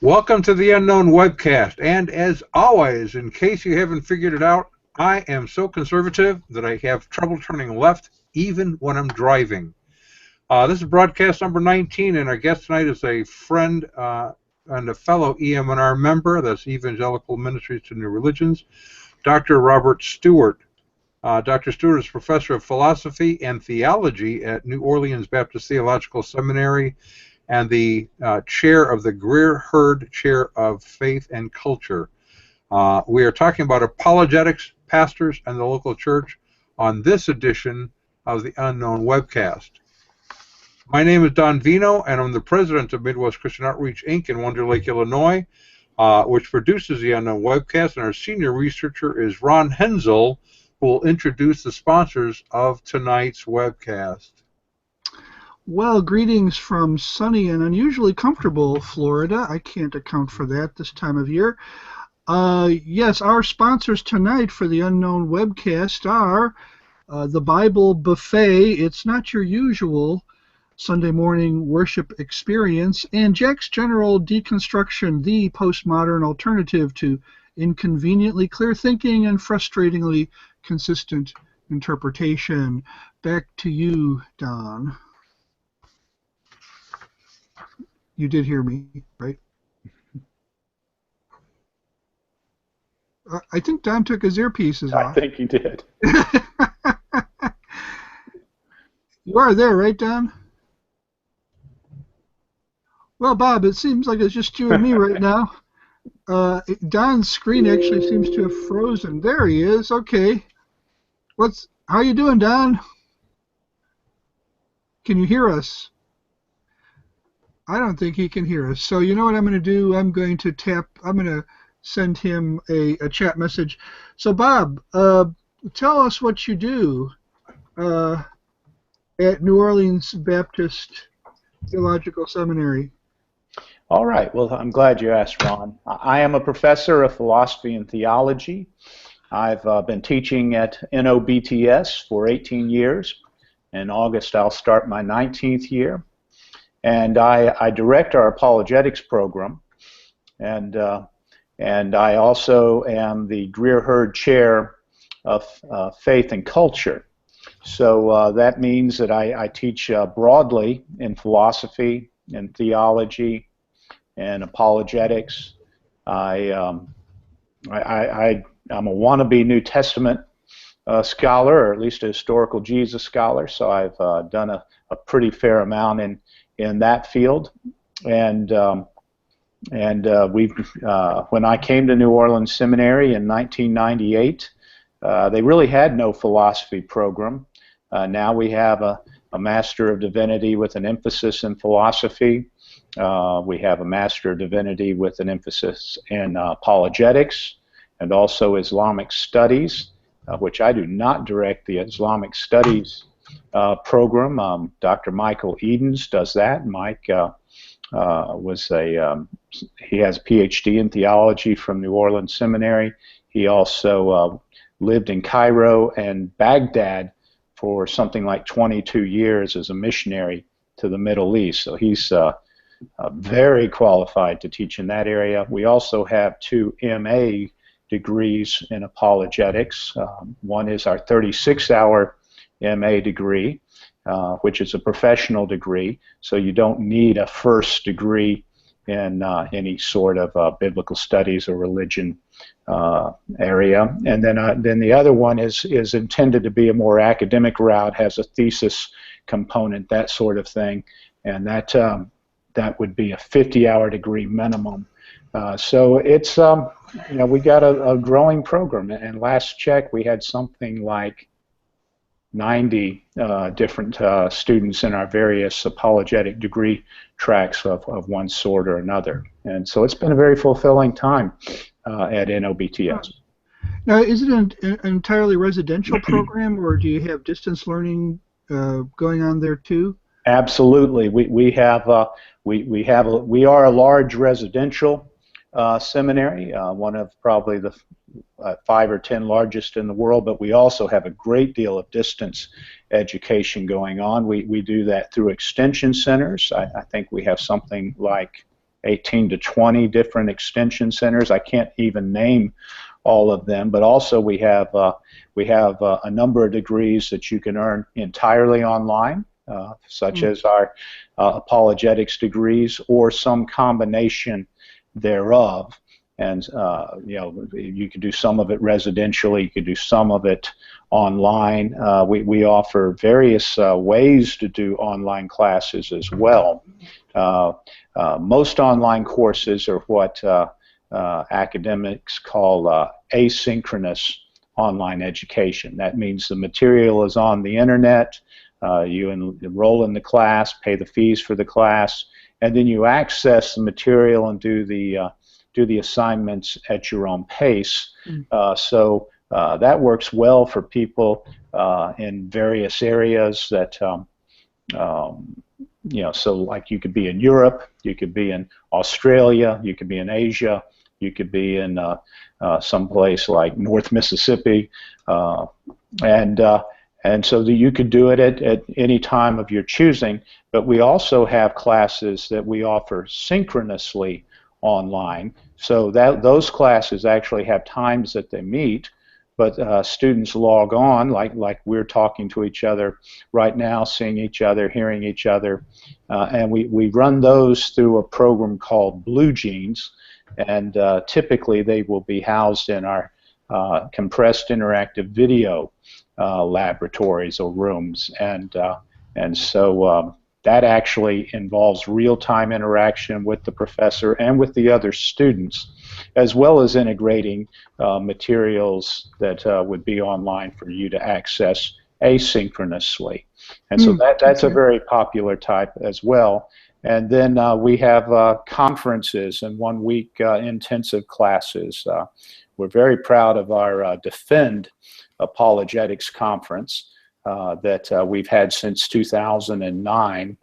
Welcome to the Unknown Webcast, and as always, in case you haven't figured it out, I am so conservative that I have trouble turning left even when I'm driving. This is broadcast number 19, and our guest tonight is a friend and a fellow EM&R member, that's Evangelical Ministries to New Religions, Dr. Robert Stewart. Dr. Stewart is professor of philosophy and theology at New Orleans Baptist Theological Seminary and the chair of the Greer Hurd Chair of Faith and Culture. We are talking about apologetics, pastors, and the local church on this edition of the Unknown Webcast. My name is Don Vino, and I'm the president of Midwest Christian Outreach, Inc. in Wonder Lake, Illinois, which produces the Unknown Webcast, and our senior researcher is Ron Hensel, who will introduce the sponsors of tonight's webcast. Well, greetings from sunny and unusually comfortable Florida. I can't account for that this time of year. Yes, our sponsors tonight for the Unknown Webcast are the Bible Buffet. It's not your usual Sunday morning worship experience, and Jack's General Deconstruction, the postmodern alternative to inconveniently clear thinking and frustratingly consistent interpretation. Back to you, Don. You did hear me, right? I think Don took his earpieces off. I think he did. You are there, right, Don? Well, Bob, it seems like it's just you and me right now. Don's screen actually seems to have frozen. There he is. Okay. How you doing, Don? Can you hear us? I don't think he can hear us. So you know what I'm going to do? I'm going to send him a chat message. So Bob, tell us what you do at New Orleans Baptist Theological Seminary. All right. Well, I'm glad you asked, Ron. I am a professor of philosophy and theology. I've been teaching at NOBTS for 18 years. In August, I'll start my 19th year. And I direct our apologetics program, and I also am the Greer Hurd Chair of Faith and Culture. So that means that I teach broadly in philosophy and theology and apologetics. I'm a wannabe New Testament scholar, or at least a historical Jesus scholar. So I've done a pretty fair amount in that field, and when I came to New Orleans Seminary in 1998, they really had no philosophy program. Now we have a Master of Divinity with an emphasis in philosophy. We have a Master of Divinity with an emphasis in apologetics and also Islamic studies, which I do not direct the Islamic studies program. Dr. Michael Edens does that. Mike he has a PhD in theology from New Orleans Seminary. He also lived in Cairo and Baghdad for something like 22 years as a missionary to the Middle East. So he's very qualified to teach in that area. We also have 2 MA degrees in apologetics. One is our 36-hour MA degree, which is a professional degree, so you don't need a first degree in any sort of biblical studies or religion area. And then the other one is intended to be a more academic route, has a thesis component, that sort of thing, and that would be a 50-hour degree minimum. So it's we got a growing program, and last check we had something like 90 different students in our various apologetic degree tracks of one sort or another. And so it's been a very fulfilling time at NOBTS. Now, is it an entirely residential program, or do you have distance learning going on there too? Absolutely. We are a large residential seminary, one of probably the 5 or 10 largest in the world, but we also have a great deal of distance education going on. We do that through extension centers. I think we have something like 18 to 20 different extension centers. I can't even name all of them, but also we have a number of degrees that you can earn entirely online, such as our apologetics degrees or some combination thereof. And you could do some of it residentially, you could do some of it online. We offer various ways to do online classes as well. Most online courses are what academics call asynchronous online education. That means the material is on the internet, you enroll in the class, pay the fees for the class, and then you access the material and do the assignments at your own pace. So that works well for people in various areas that, so like you could be in Europe, you could be in Australia, you could be in Asia, you could be in someplace like North Mississippi, and so that you could do it at any time of your choosing. But we also have classes that we offer synchronously online, so that those classes actually have times that they meet, but students log on like we're talking to each other right now, seeing each other, hearing each other, and we run those through a program called Blue Jeans, and typically they will be housed in our compressed interactive video laboratories or rooms, and so that actually involves real-time interaction with the professor and with the other students, as well as integrating materials that would be online for you to access asynchronously. And so that's a very popular type as well. And then we have conferences and 1 week intensive classes. We're very proud of our Defend Apologetics Conference that we've had since 2009.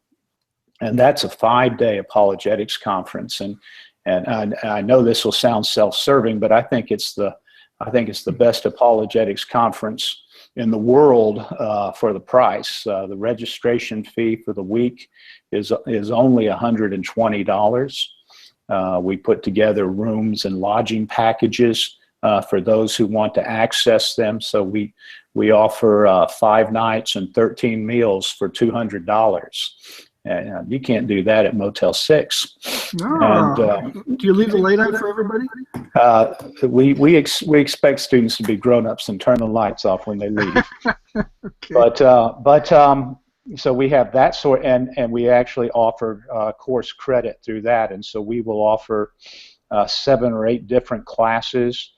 And that's a 5-day apologetics conference. And I know this will sound self-serving, but I think it's the best apologetics conference in the world for the price. The registration fee for the week is only $120. We put together rooms and lodging packages for those who want to access them. So we offer 5 nights and 13 meals for $200. And you can't do that at Motel 6. No. And, do you leave the light on for everybody? We expect students to be grown-ups and turn the lights off when they leave. Okay. But so we have that sort, and we actually offer course credit through that, and so we will offer 7 or 8 different classes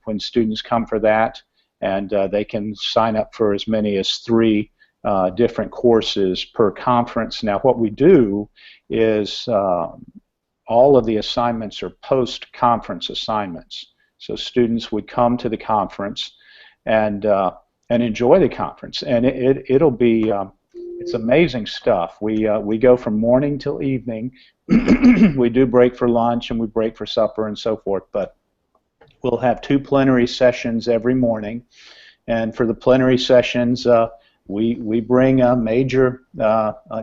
when students come for that, and they can sign up for as many as 3 different courses per conference. Now, what we do is all of the assignments are post-conference assignments. So students would come to the conference and enjoy the conference, and it'll be it's amazing stuff. We go from morning till evening. We do break for lunch and we break for supper and so forth, but we'll have 2 plenary sessions every morning, and for the plenary sessions, we bring a major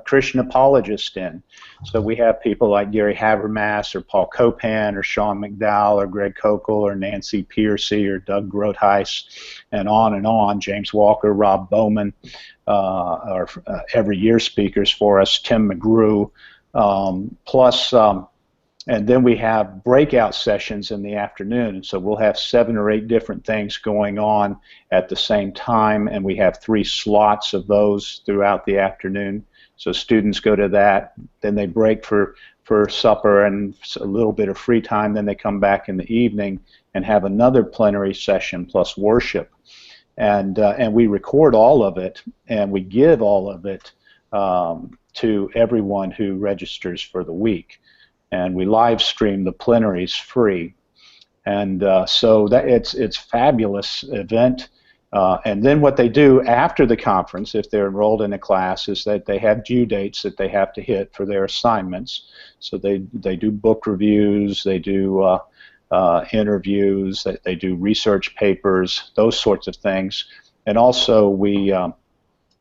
Christian apologist in. So we have people like Gary Habermas or Paul Copan or Sean McDowell or Greg Kokel or Nancy Piercy or Doug Grothheis and on, James Walker, Rob Bowman, are every year speakers for us, Tim McGrew, plus and then we have breakout sessions in the afternoon, and so we'll have 7 or 8 different things going on at the same time, and we have 3 slots of those throughout the afternoon. So students go to that, then they break for supper and a little bit of free time, then they come back in the evening and have another plenary session plus worship. And we record all of it, and we give all of it to everyone who registers for the week. And we live stream the plenaries free, and so that it's fabulous event. And then what they do after the conference, if they're enrolled in a class, is that they have due dates that they have to hit for their assignments. So they do book reviews, they do interviews, they do research papers, those sorts of things. And also we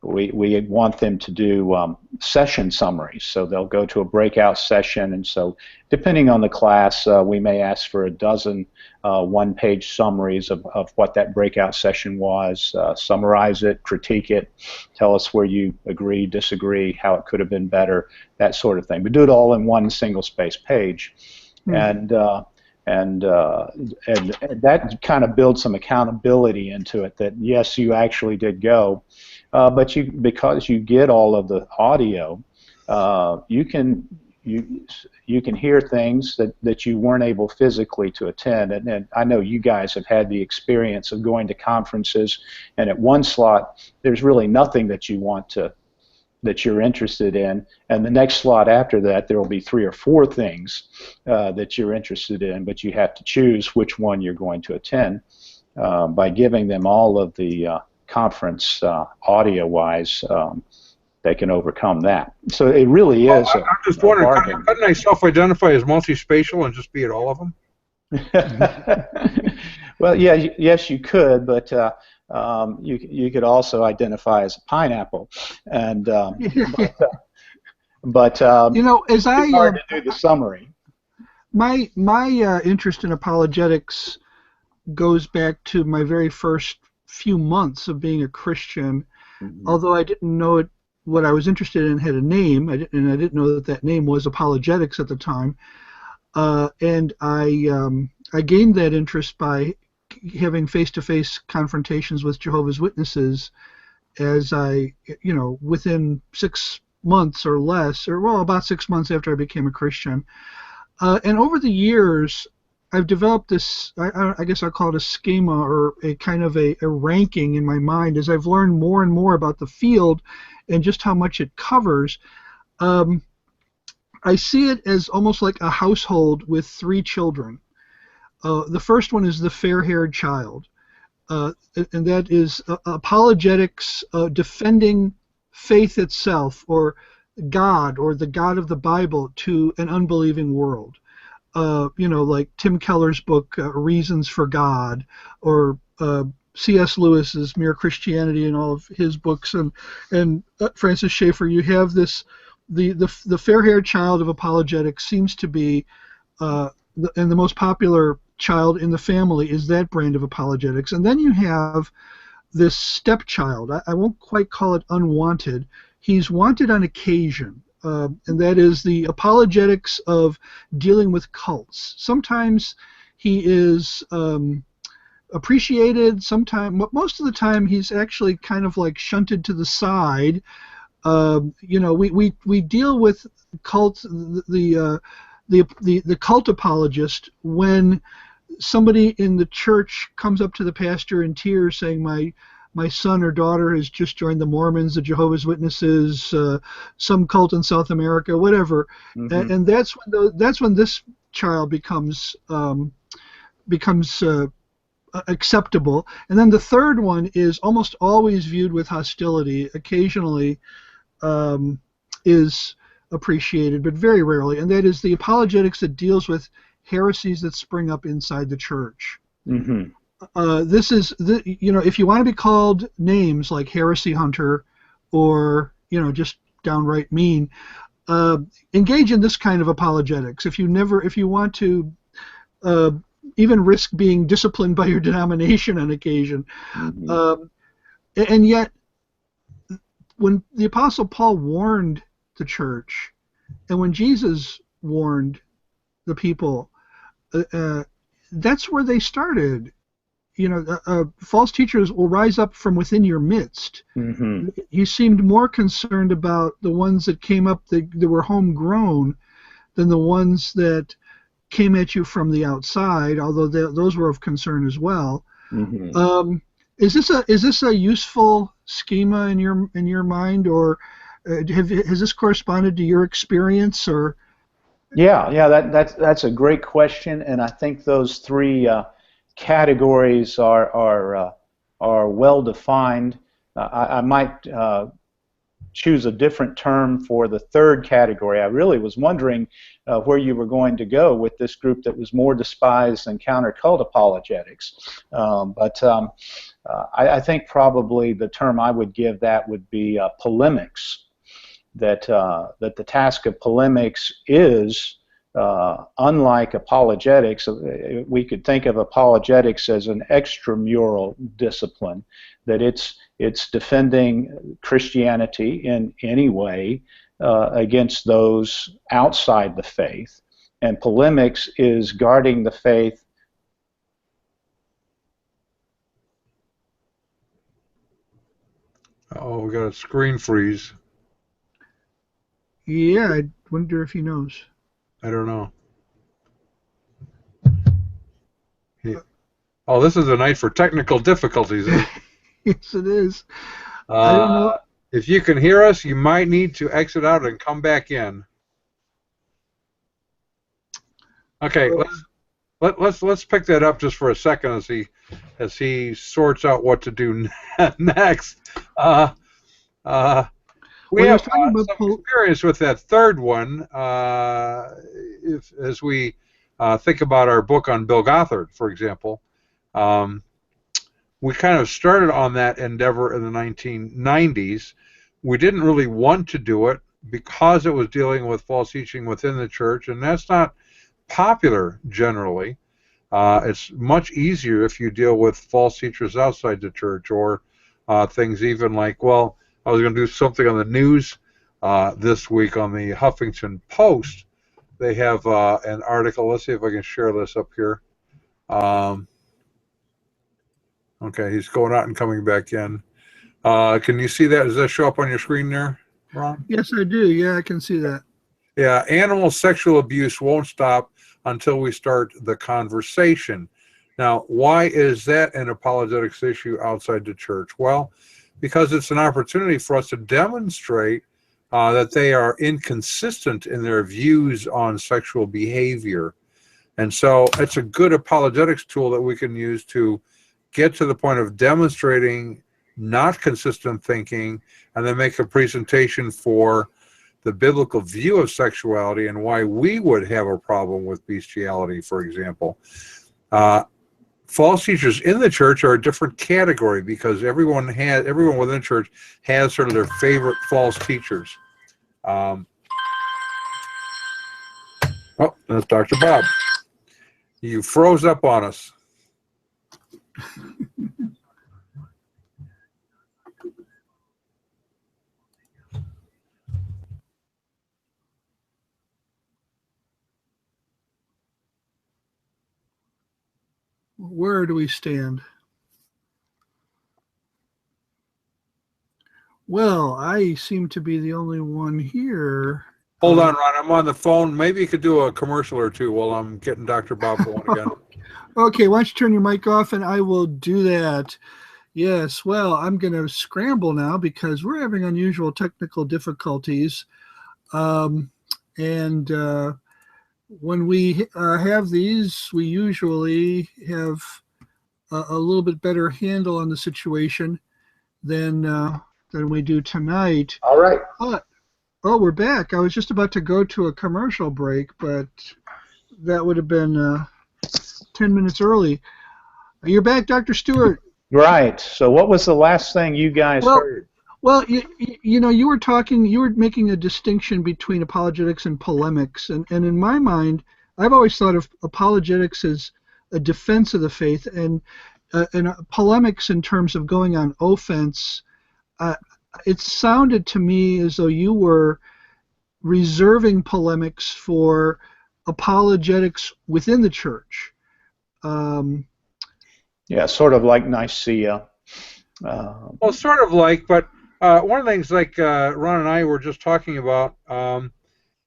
we want them to do session summaries. So they'll go to a breakout session, and so depending on the class, we may ask for a dozen one-page summaries of what that breakout session was, summarize it, critique it, tell us where you agree, disagree, how it could have been better, that sort of thing. But do it all in one single-spaced page. Mm-hmm. And that kind of builds some accountability into it, that yes, you actually did go, but because you get all of the audio, you can hear things that you weren't able physically to attend. And I know you guys have had the experience of going to conferences, and at one slot there's really nothing that you're interested in, and the next slot after that there will be 3 or 4 things that you're interested in, but you have to choose which one you're going to attend. By giving them all of the conference audio-wise, they can overcome that. So it really is. I'm just wondering, couldn't I self-identify as multispatial and just be at all of them? Well, yeah, yes, you could, but you could also identify as a pineapple, and but as it's hard to do the summary. My interest in apologetics goes back to my very first few months of being a Christian. Mm-hmm. Although I didn't know it, what I was interested in had a name, and I didn't know that name was apologetics at the time. And I gained that interest by having face-to-face confrontations with Jehovah's Witnesses, as I, within 6 months or less, about 6 months after I became a Christian. And over the years, I've developed this, I guess I'll call it a schema, or a kind of a ranking in my mind, as I've learned more and more about the field and just how much it covers. I see it as almost like a household with 3 children. The first one is the fair-haired child, and that is apologetics, defending faith itself, or God, or the God of the Bible, to an unbelieving world. Like Tim Keller's book, Reasons for God, or C.S. Lewis's Mere Christianity, and all of his books, and Francis Schaeffer. You have this, the fair-haired child of apologetics seems to be, and the most popular child in the family is that brand of apologetics. And then you have this stepchild. I won't quite call it unwanted. He's wanted on occasion, and that is the apologetics of dealing with cults. Sometimes he is appreciated. Sometimes, most of the time, he's actually kind of like shunted to the side. We deal with cults, the cult apologist, when somebody in the church comes up to the pastor in tears saying, my son or daughter has just joined the Mormons, the Jehovah's Witnesses, some cult in South America, whatever. Mm-hmm. And that's when this child becomes acceptable. And then the third one is almost always viewed with hostility. Occasionally is appreciated, but very rarely. And that is the apologetics that deals with heresies that spring up inside the church. Mm-hmm. This is, if you want to be called names like heresy hunter, or just downright mean, engage in this kind of apologetics. If you want to even risk being disciplined by your denomination on occasion. Mm-hmm. And yet, when the Apostle Paul warned the church, and when Jesus warned the people, that's where they started. False teachers will rise up from within your midst. Mm-hmm. He seemed more concerned about the ones that came up that were homegrown than the ones that came at you from the outside, although those were of concern as well. Mm-hmm. Is this a useful schema in your mind, or has this corresponded to your experience, or? Yeah, that's a great question, and I think those 3 categories are well defined. I might choose a different term for the third category. I really was wondering where you were going to go with this group that was more despised than counter-cult apologetics. But I think probably the term I would give that would be polemics. That the task of polemics is, unlike apologetics, we could think of apologetics as an extramural discipline, that it's defending Christianity in any way against those outside the faith, and polemics is guarding the faith. Oh, we got a screen freeze. Yeah, I wonder if he knows. I don't know. Oh, this is a night for technical difficulties. Yes, it is. I don't know. If you can hear us, you might need to exit out and come back in. Okay, let's pick that up just for a second as he sorts out what to do next. We have some experience with that third one. As we think about our book on Bill Gothard, for example, we kind of started on that endeavor in the 1990s. We didn't really want to do it because it was dealing with false teaching within the church, and that's not popular generally. It's much easier if you deal with false teachers outside the church, or things even like, well, I was going to do something on the news this week on the Huffington Post. They have an article. Let's see if I can share this up here. Okay, he's going out and coming back in. Can you see that? Does that show up on your screen there, Ron? Yes, I do. Yeah, I can see that. Yeah, animal sexual abuse won't stop until we start the conversation. Now, why is that an apologetics issue outside the church? Well, because it's an opportunity for us to demonstrate that they are inconsistent in their views on sexual behavior. And so it's a good apologetics tool that we can use to get to the point of demonstrating not consistent thinking, and then make a presentation for the biblical view of sexuality and why we would have a problem with bestiality, for example. False teachers in the church are a different category because everyone within the church has sort of their favorite false teachers. Oh, that's Dr. Bob. You froze up on us. Where do we stand? Well, I seem to be the only one here. Hold on, Ron. I'm on the phone. Maybe you could do a commercial or two while I'm getting Dr. Bob going again. Okay, why don't you turn your mic off and I will do that. Yes, well, I'm going to scramble now because we're having unusual technical difficulties. When we have these, we usually have a little bit better handle on the situation than we do tonight. All right. Oh, we're back. I was just about to go to a commercial break, but that would have been 10 minutes early. You're back, Dr. Stewart. Right. So what was the last thing you guys heard? Well, you know, you were making a distinction between apologetics and polemics, and in my mind, I've always thought of apologetics as a defense of the faith, and polemics in terms of going on offense. It sounded to me as though you were reserving polemics for apologetics within the church. Yeah, sort of like Nicaea. Well, sort of like, but one of the things like Ron and I were just talking about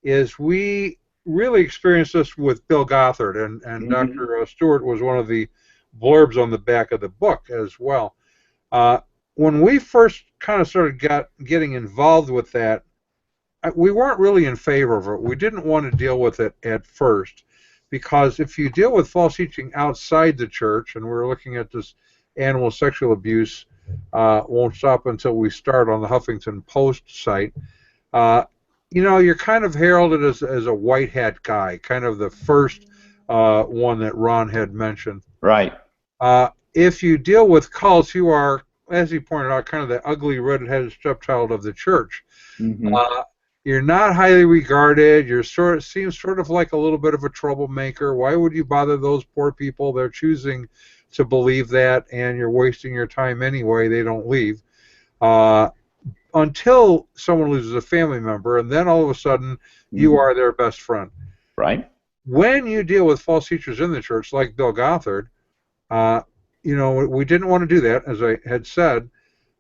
is we really experienced this with Bill Gothard, and Dr. Stewart was one of the blurbs on the back of the book as well. When we first kind of started getting involved with that, we weren't really in favor of it. We didn't want to deal with it at first, because if you deal with false teaching outside the church, and we're looking at this animal sexual abuse, won't stop until we start on the Huffington Post site, you know, you're kind of heralded as a white hat guy, kind of the first one that Ron had mentioned. Right. if you deal with cults, you are, as he pointed out, kind of the ugly red-headed stepchild of the church. Mm-hmm. You're not highly regarded. You're seems sort of like a little bit of a troublemaker. Why would you bother those poor people? They're choosing to believe that, and you're wasting your time anyway. They don't leave until someone loses a family member, and then all of a sudden you are their best friend. Right. When you deal with false teachers in the church, like Bill Gothard, we didn't want to do that, as I had said,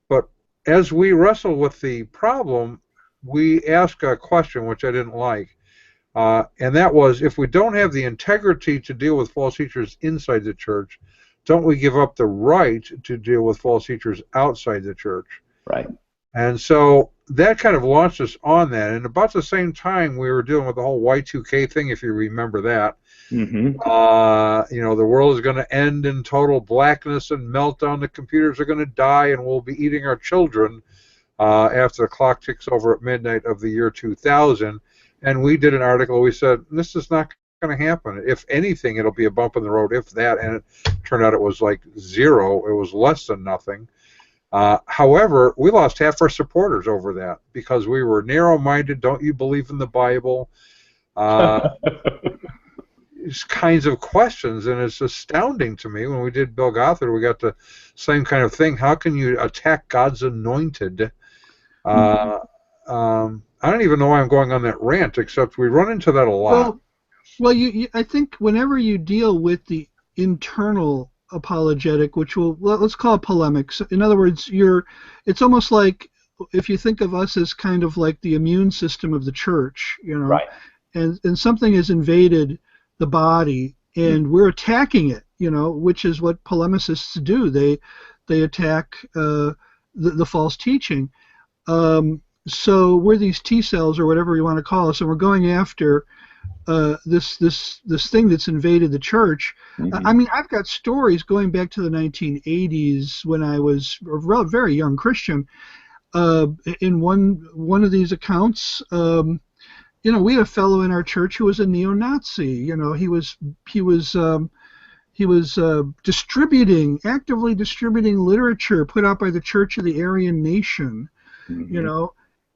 but as we wrestled with the problem, we asked a question which I didn't like, and that was, if we don't have the integrity to deal with false teachers inside the church, don't we give up the right to deal with false teachers outside the church? Right. And so that kind of launched us on that. And about the same time, we were dealing with the whole Y2K thing, if you remember that. Mm-hmm. The world is going to end in total blackness and meltdown. The computers are going to die, and we'll be eating our children after the clock ticks over at midnight of the year 2000. And we did an article. We said, this is not going to happen. If anything, it'll be a bump in the road, if that. And it turned out it was like zero. It was less than nothing. However, we lost half our supporters over that because we were narrow-minded. Don't you believe in the Bible? These kinds of questions, and it's astounding to me. When we did Bill Gothard, we got the same kind of thing. How can you attack God's anointed? I don't even know why I'm going on that rant, except we run into that a lot. Well, I think whenever you deal with the internal apologetic, which let's call it polemics. In other words, it's almost like if you think of us as kind of like the immune system of the church, Right. and something has invaded the body, and we're attacking it, which is what polemicists do. They attack the false teaching. So we're these T cells or whatever you want to call us, and we're going after this thing that's invaded the church. Mm-hmm. I mean, I've got stories going back to the 1980s when I was a very young Christian. In one of these accounts, we had a fellow in our church who was a neo-Nazi. He was actively distributing literature put out by the Church of the Aryan Nation. Mm-hmm.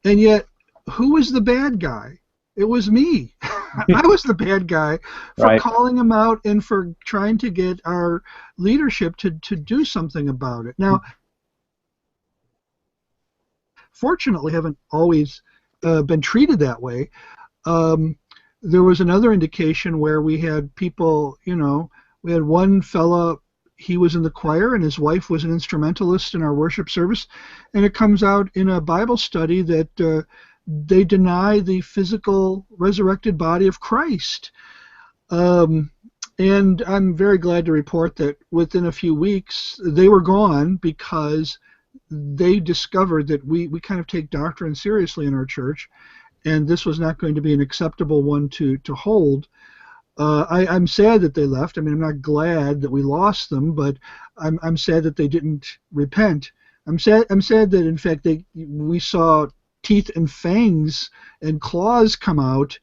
And yet, who was the bad guy? It was me. I was the bad guy for Right. calling him out and for trying to get our leadership to do something about it. Now, fortunately, I haven't always been treated that way. There was another indication where we had people, we had one fella, he was in the choir and his wife was an instrumentalist in our worship service, and it comes out in a Bible study that they deny the physical resurrected body of Christ. And I'm very glad to report that within a few weeks they were gone because they discovered that we kind of take doctrine seriously in our church, and this was not going to be an acceptable one to hold. I'm sad that they left. I mean, I'm not glad that we lost them, but I'm sad that they didn't repent. I'm sad that in fact we saw teeth and fangs and claws come out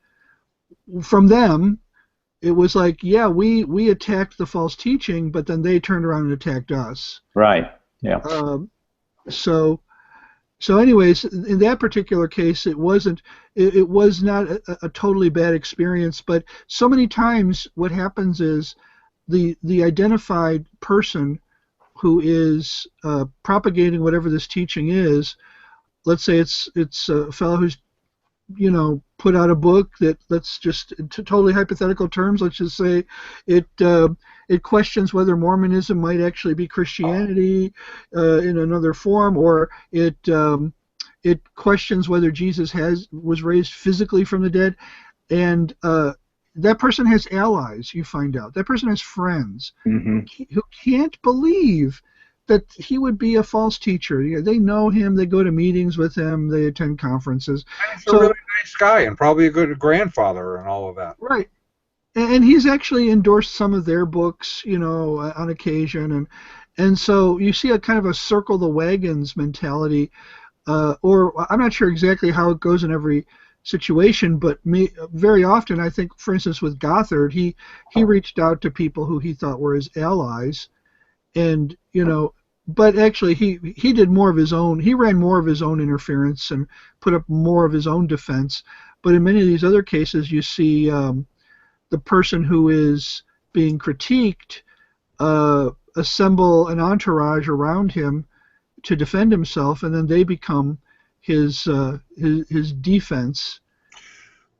from them. It was like, yeah, we attacked the false teaching, but then they turned around and attacked us. Right. Yeah. So anyways, in that particular case, it was not a totally bad experience, but so many times what happens is the identified person who is propagating whatever this teaching is, let's say it's a fellow who's put out a book that, let's just, to totally hypothetical terms, let's just say it questions whether Mormonism might actually be Christianity in another form, or it questions whether Jesus was raised physically from the dead, and that person has allies. You find out that person has friends Mm-hmm. who can't believe that he would be a false teacher. They know him, they go to meetings with him, they attend conferences. He's a really nice guy and probably a good grandfather and all of that. Right. And he's actually endorsed some of their books, on occasion. And so you see a kind of a circle the wagons mentality, or I'm not sure exactly how it goes in every situation, but very often, I think, for instance, with Gothard, he reached out to people who he thought were his allies, And but actually he did more of his own. He ran more of his own interference and put up more of his own defense. But in many of these other cases, you see the person who is being critiqued assemble an entourage around him to defend himself, and then they become his defense.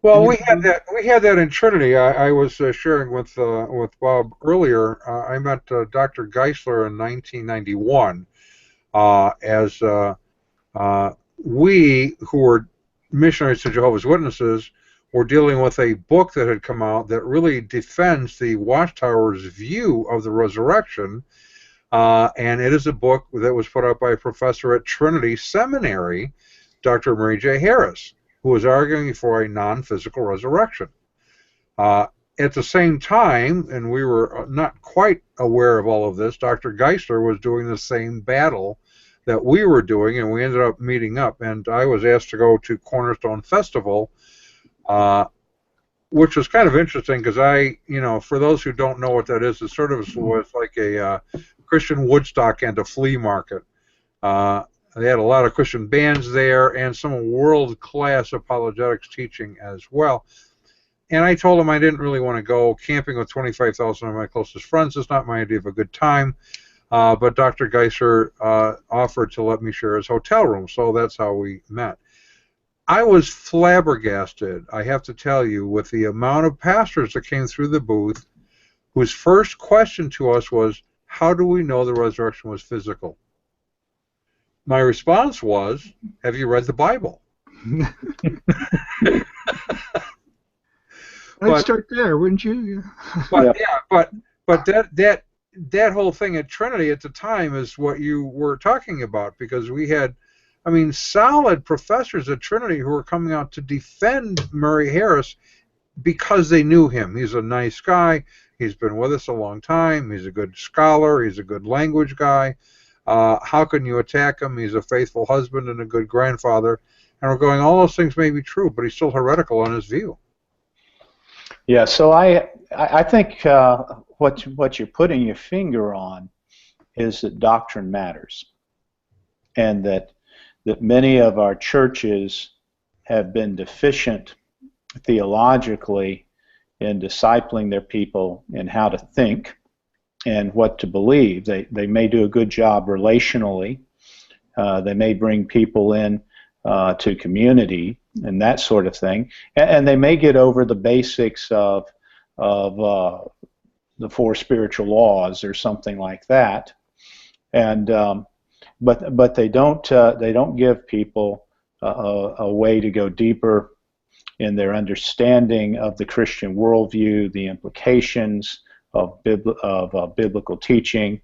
Well, we had that. We had that in Trinity. I was sharing with Bob earlier. I met Dr. Geisler in 1991. As we, who were missionaries to Jehovah's Witnesses, were dealing with a book that had come out that really defends the Watchtower's view of the resurrection. And it is a book that was put out by a professor at Trinity Seminary, Dr. Mary J. Harris, who was arguing for a non-physical resurrection. At the same time, and we were not quite aware of all of this, Dr. Geisler was doing the same battle that we were doing, and we ended up meeting up. And I was asked to go to Cornerstone Festival, which was kind of interesting because for those who don't know what that is, it sort of was like a Christian Woodstock and a flea market. They had a lot of Christian bands there and some world-class apologetics teaching as well. And I told him I didn't really want to go camping with 25,000 of my closest friends. It's not my idea of a good time. But Dr. Geisler offered to let me share his hotel room, so that's how we met. I was flabbergasted, I have to tell you, with the amount of pastors that came through the booth whose first question to us was, how do we know the resurrection was physical? My response was, have you read the Bible? I'd start there, wouldn't you? But that whole thing at Trinity at the time is what you were talking about, because we had, solid professors at Trinity who were coming out to defend Murray Harris because they knew him. He's a nice guy. He's been with us a long time. He's a good scholar. He's a good language guy. How can you attack him? He's a faithful husband and a good grandfather. And we're going, all those things may be true, but he's still heretical in his view. Yeah, so I think what you're putting your finger on is that doctrine matters, and that many of our churches have been deficient theologically in discipling their people in how to think and what to believe. They may do a good job relationally. They may bring people in to community and that sort of thing, and they may get over the basics of the 4 spiritual laws or something like that, and but they don't give people a way to go deeper in their understanding of the Christian worldview, the implications of biblical teaching,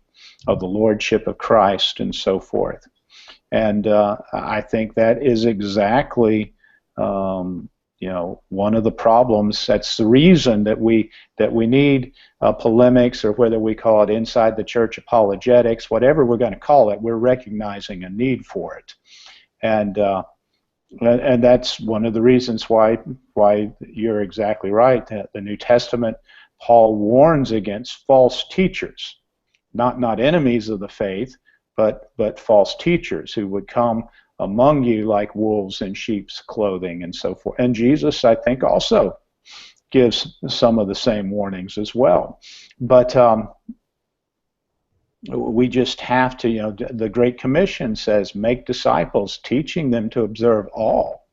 of the lordship of Christ, and so forth. And I think that is exactly one of the problems. That's the reason that we need polemics, or whether we call it inside the church apologetics, whatever we're going to call it, we're recognizing a need for it. And that's one of the reasons why you're exactly right. The New Testament, Paul warns against false teachers, not enemies of the faith, but false teachers who would come among you like wolves in sheep's clothing and so forth. And Jesus, I think, also gives some of the same warnings as well. But we just have to, the Great Commission says, make disciples, teaching them to observe all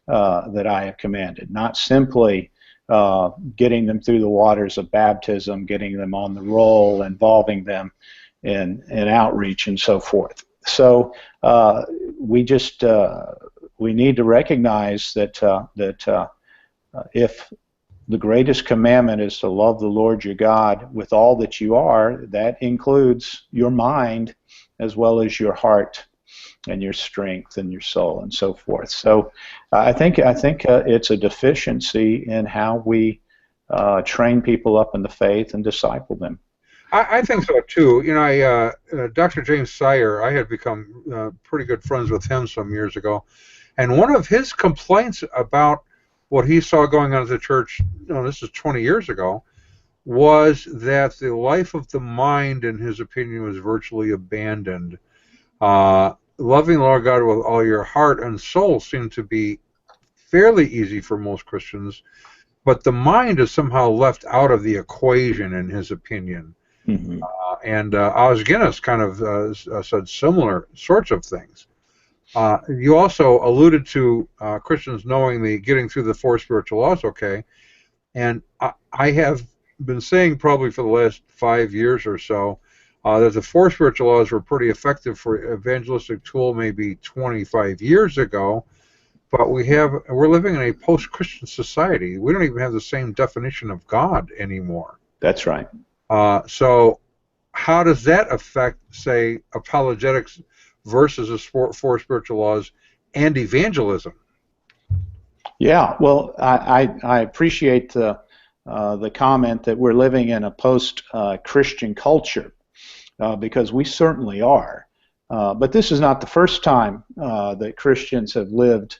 that I have commanded, not simply getting them through the waters of baptism, getting them on the roll, involving them in outreach and so forth. So we need to recognize that if the greatest commandment is to love the Lord your God with all that you are, that includes your mind as well as your heart and your strength and your soul and so forth. So I think it's a deficiency in how we train people up in the faith and disciple them. I think so too. Dr. James Sire, I had become pretty good friends with him some years ago, and one of his complaints about what he saw going on at the church, this is 20 years ago, was that the life of the mind, in his opinion, was virtually abandoned. Loving the Lord God with all your heart and soul seemed to be fairly easy for most Christians, but the mind is somehow left out of the equation, in his opinion. Mm-hmm. And Os Guinness kind of said similar sorts of things. You also alluded to Christians knowingly getting through the four spiritual laws okay, and I have been saying probably for the last 5 years or so that the four spiritual laws were pretty effective for evangelistic tool maybe 25 years ago, but we're living in a post-Christian society. We don't even have the same definition of God anymore. That's right. So how does that affect, say, apologetics versus the four spiritual laws and evangelism? Yeah, well, I appreciate the comment that we're living in a post-Christian culture, because we certainly are. But this is not the first time that Christians have lived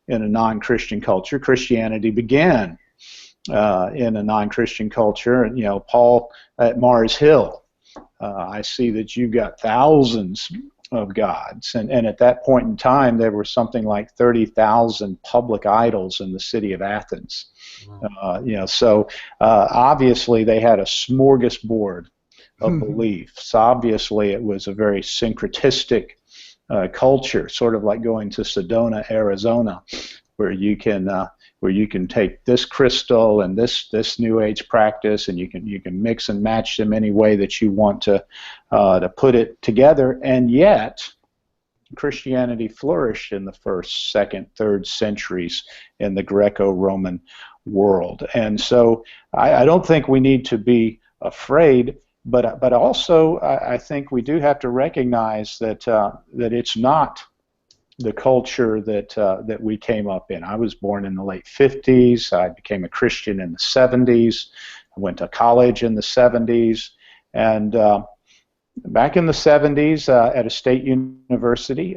in a non-Christian culture. Christianity began in a non-Christian culture. And, Paul at Mars Hill, I see that you've got thousands of gods. And at that point in time, there were something like 30,000 public idols in the city of Athens. Wow. So obviously they had a smorgasbord of beliefs. Obviously it was a very syncretistic culture, sort of like going to Sedona, Arizona, where you can take this crystal and this New Age practice, and you can mix and match them any way that you want to put it together. And yet, Christianity flourished in the first, second, third centuries in the Greco-Roman world. And so, I don't think we need to be afraid. But also, I think we do have to recognize that it's not the culture that we came up in. I was born in the late 50s. I became a Christian in the 70s. I went to college in the 70s. And back in the 70s at a state university,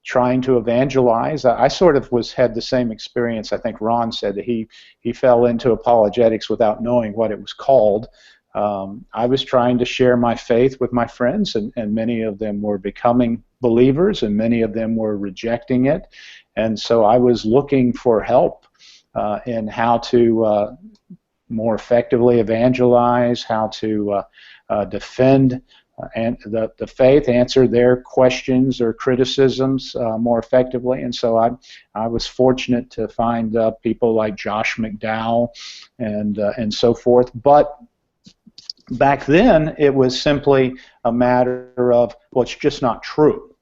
trying to evangelize, I sort of had the same experience. I think Ron said that he fell into apologetics without knowing what it was called. I was trying to share my faith with my friends, and many of them were becoming believers, and many of them were rejecting it. And so I was looking for help in how to more effectively evangelize, how to defend the faith, answer their questions or criticisms more effectively. And so I was fortunate to find people like Josh McDowell and so forth. But back then, it was simply a matter of, well, it's just not true.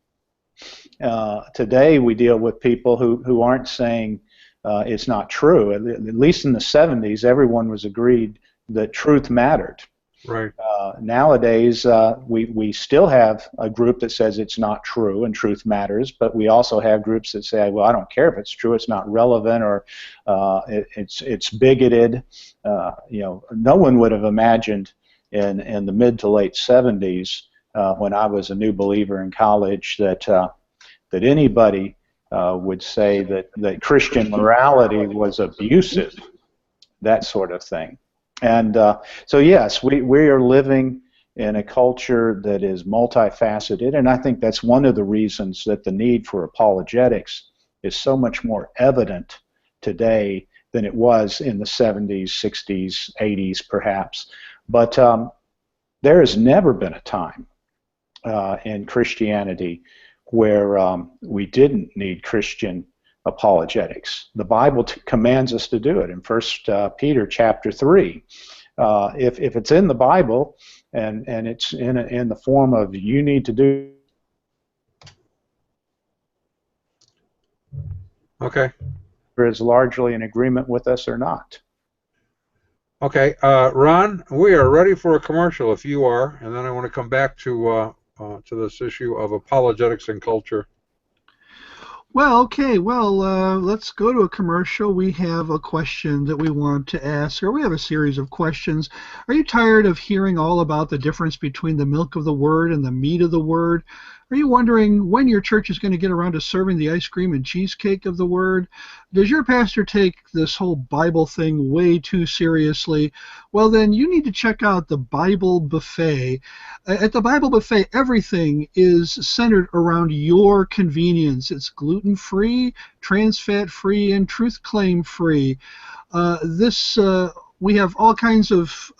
Today, we deal with people who aren't saying it's not true. At least in the 70s, everyone was agreed that truth mattered. Right. Nowadays, we still have a group that says it's not true and truth matters, but we also have groups that say, well, I don't care if it's true, it's not relevant, or it's bigoted. No one would have imagined in the mid to late 70s, when I was a new believer in college, that anybody would say that Christian morality was abusive, that sort of thing. And so yes, we are living in a culture that is multifaceted, and I think that's one of the reasons that the need for apologetics is so much more evident today than it was in the 70s, 60s, 80s perhaps. But there has never been a time in Christianity where we didn't need Christian apologetics. The Bible commands us to do it in 1 Peter chapter 3. If it's in the Bible and it's in the form of you need to do. Okay. Is largely in agreement with us or not. Okay, Ron, we are ready for a commercial if you are, and then I want to come back to this issue of apologetics and culture. Well, okay. Well, let's go to a commercial. We have a question that we want to ask, or we have a series of questions. Are you tired of hearing all about the difference between the milk of the Word and the meat of the Word? Are you wondering when your church is going to get around to serving the ice cream and cheesecake of the Word? Does your pastor take this whole Bible thing way too seriously? Well, then you need to check out the Bible Buffet. At the Bible Buffet, everything is centered around your convenience. It's gluten-free, trans-fat-free, and truth claim-free. We have all kinds of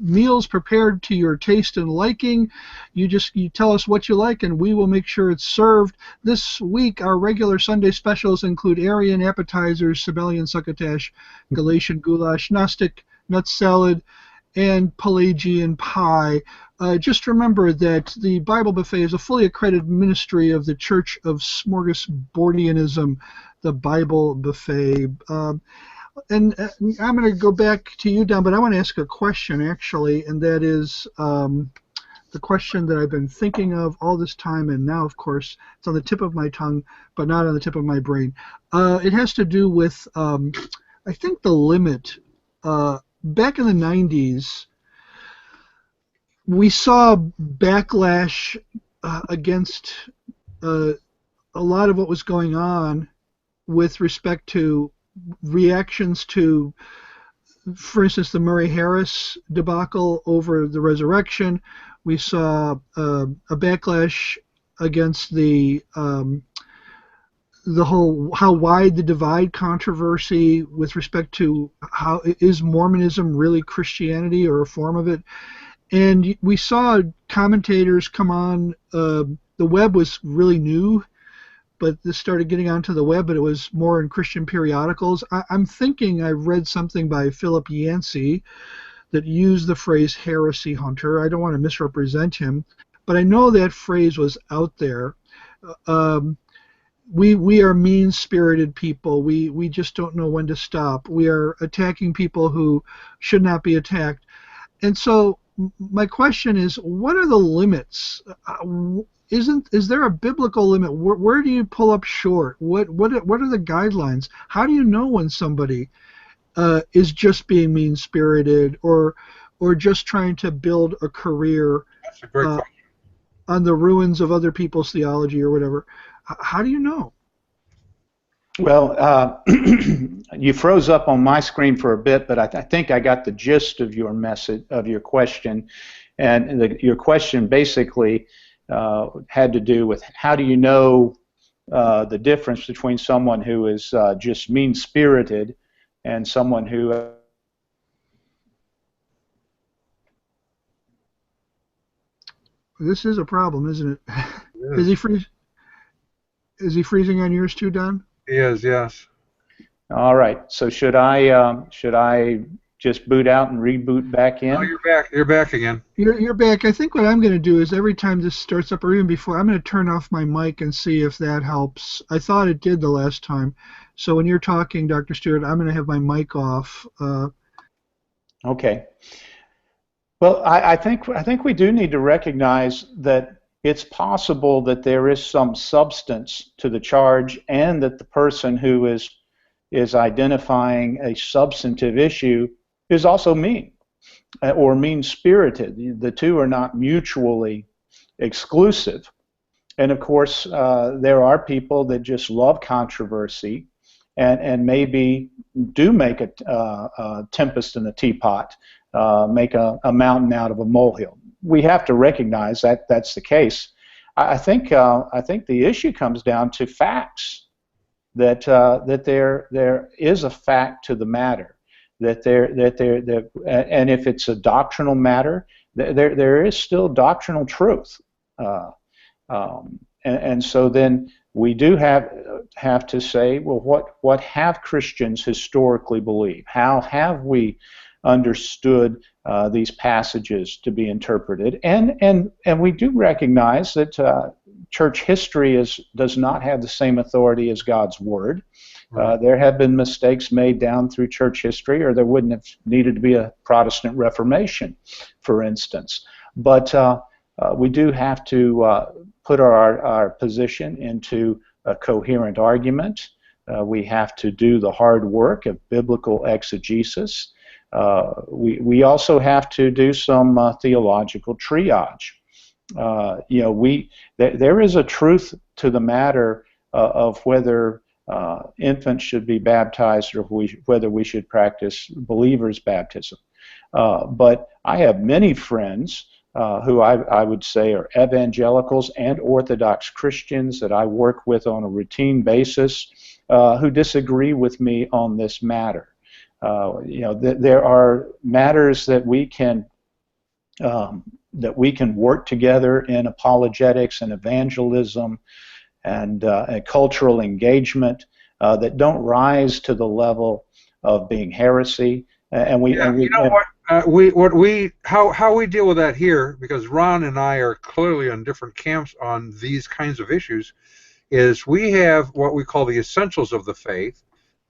meals prepared to your taste and liking. You tell us what you like, and we will make sure it's served. This week, our regular Sunday specials include Aryan appetizers, Sibelian succotash, Galatian goulash, Gnostic nut salad, and Pelagian pie. Just remember that the Bible Buffet is a fully accredited ministry of the Church of Smorgasbordianism, the Bible Buffet. And I'm going to go back to you, Don, but I want to ask a question, actually, and that is the question that I've been thinking of all this time, and now, of course, it's on the tip of my tongue, but not on the tip of my brain. It has to do with, I think, the limit. Back in the 90s, we saw backlash against a lot of what was going on with respect to reactions to, for instance, the Murray Harris debacle over the resurrection. We saw a backlash against the whole how wide the divide controversy with respect to how is Mormonism really Christianity or a form of it. And we saw commentators come on. The web was really new, but this started getting onto the web, but it was more in Christian periodicals. I'm thinking I've read something by Philip Yancey that used the phrase heresy hunter. I don't want to misrepresent him, but I know that phrase was out there. We are mean-spirited people. We just don't know when to stop. We are attacking people who should not be attacked. And so my question is, what are the limits? Is there a biblical limit? Where do you pull up short? What are the guidelines? How do you know when somebody is just being mean-spirited or just trying to build a career That's a great question. on the ruins of other people's theology or whatever? How do you know? Well, you froze up on my screen for a bit, but I think I got the gist of your message, of your question, and your question basically had to do with how do you know the difference between someone who is just mean-spirited and someone who This is a problem, isn't it? It Is he freezing on yours too, Don? He is, yes. All right. So should I just boot out and reboot back in? Oh, you're back. You're back again. You're back. I think what I'm going to do is every time this starts up, or even before, I'm going to turn off my mic and see if that helps. I thought it did the last time. So when you're talking, Dr. Stewart, I'm going to have my mic off. Okay. Well, I think we do need to recognize that it's possible that there is some substance to the charge, and that the person who is identifying a substantive issue is also mean or mean-spirited. The two are not mutually exclusive. And of course, there are people that just love controversy and maybe do make a tempest in a teapot, make a mountain out of a molehill. We have to recognize that that's the case. I think the issue comes down to facts. That there is a fact to the matter. And if it's a doctrinal matter, there is still doctrinal truth. And so then we do have to say, well, what have Christians historically believed? How have we understood these passages to be interpreted? And we do recognize that church history does not have the same authority as God's Word. Right. There have been mistakes made down through church history, or there wouldn't have needed to be a Protestant Reformation, for instance. But we do have to put our position into a coherent argument. We have to do the hard work of biblical exegesis. We also have to do some theological triage. there is a truth to the matter of whether infants should be baptized or whether we should practice believers' baptism. But I have many friends who I would say are evangelicals and Orthodox Christians that I work with on a routine basis who disagree with me on this matter. There are matters that we can work together in apologetics and evangelism and cultural engagement that don't rise to the level of being heresy. How we deal with that here, because Ron and I are clearly on different camps on these kinds of issues, is we have what we call the essentials of the faith.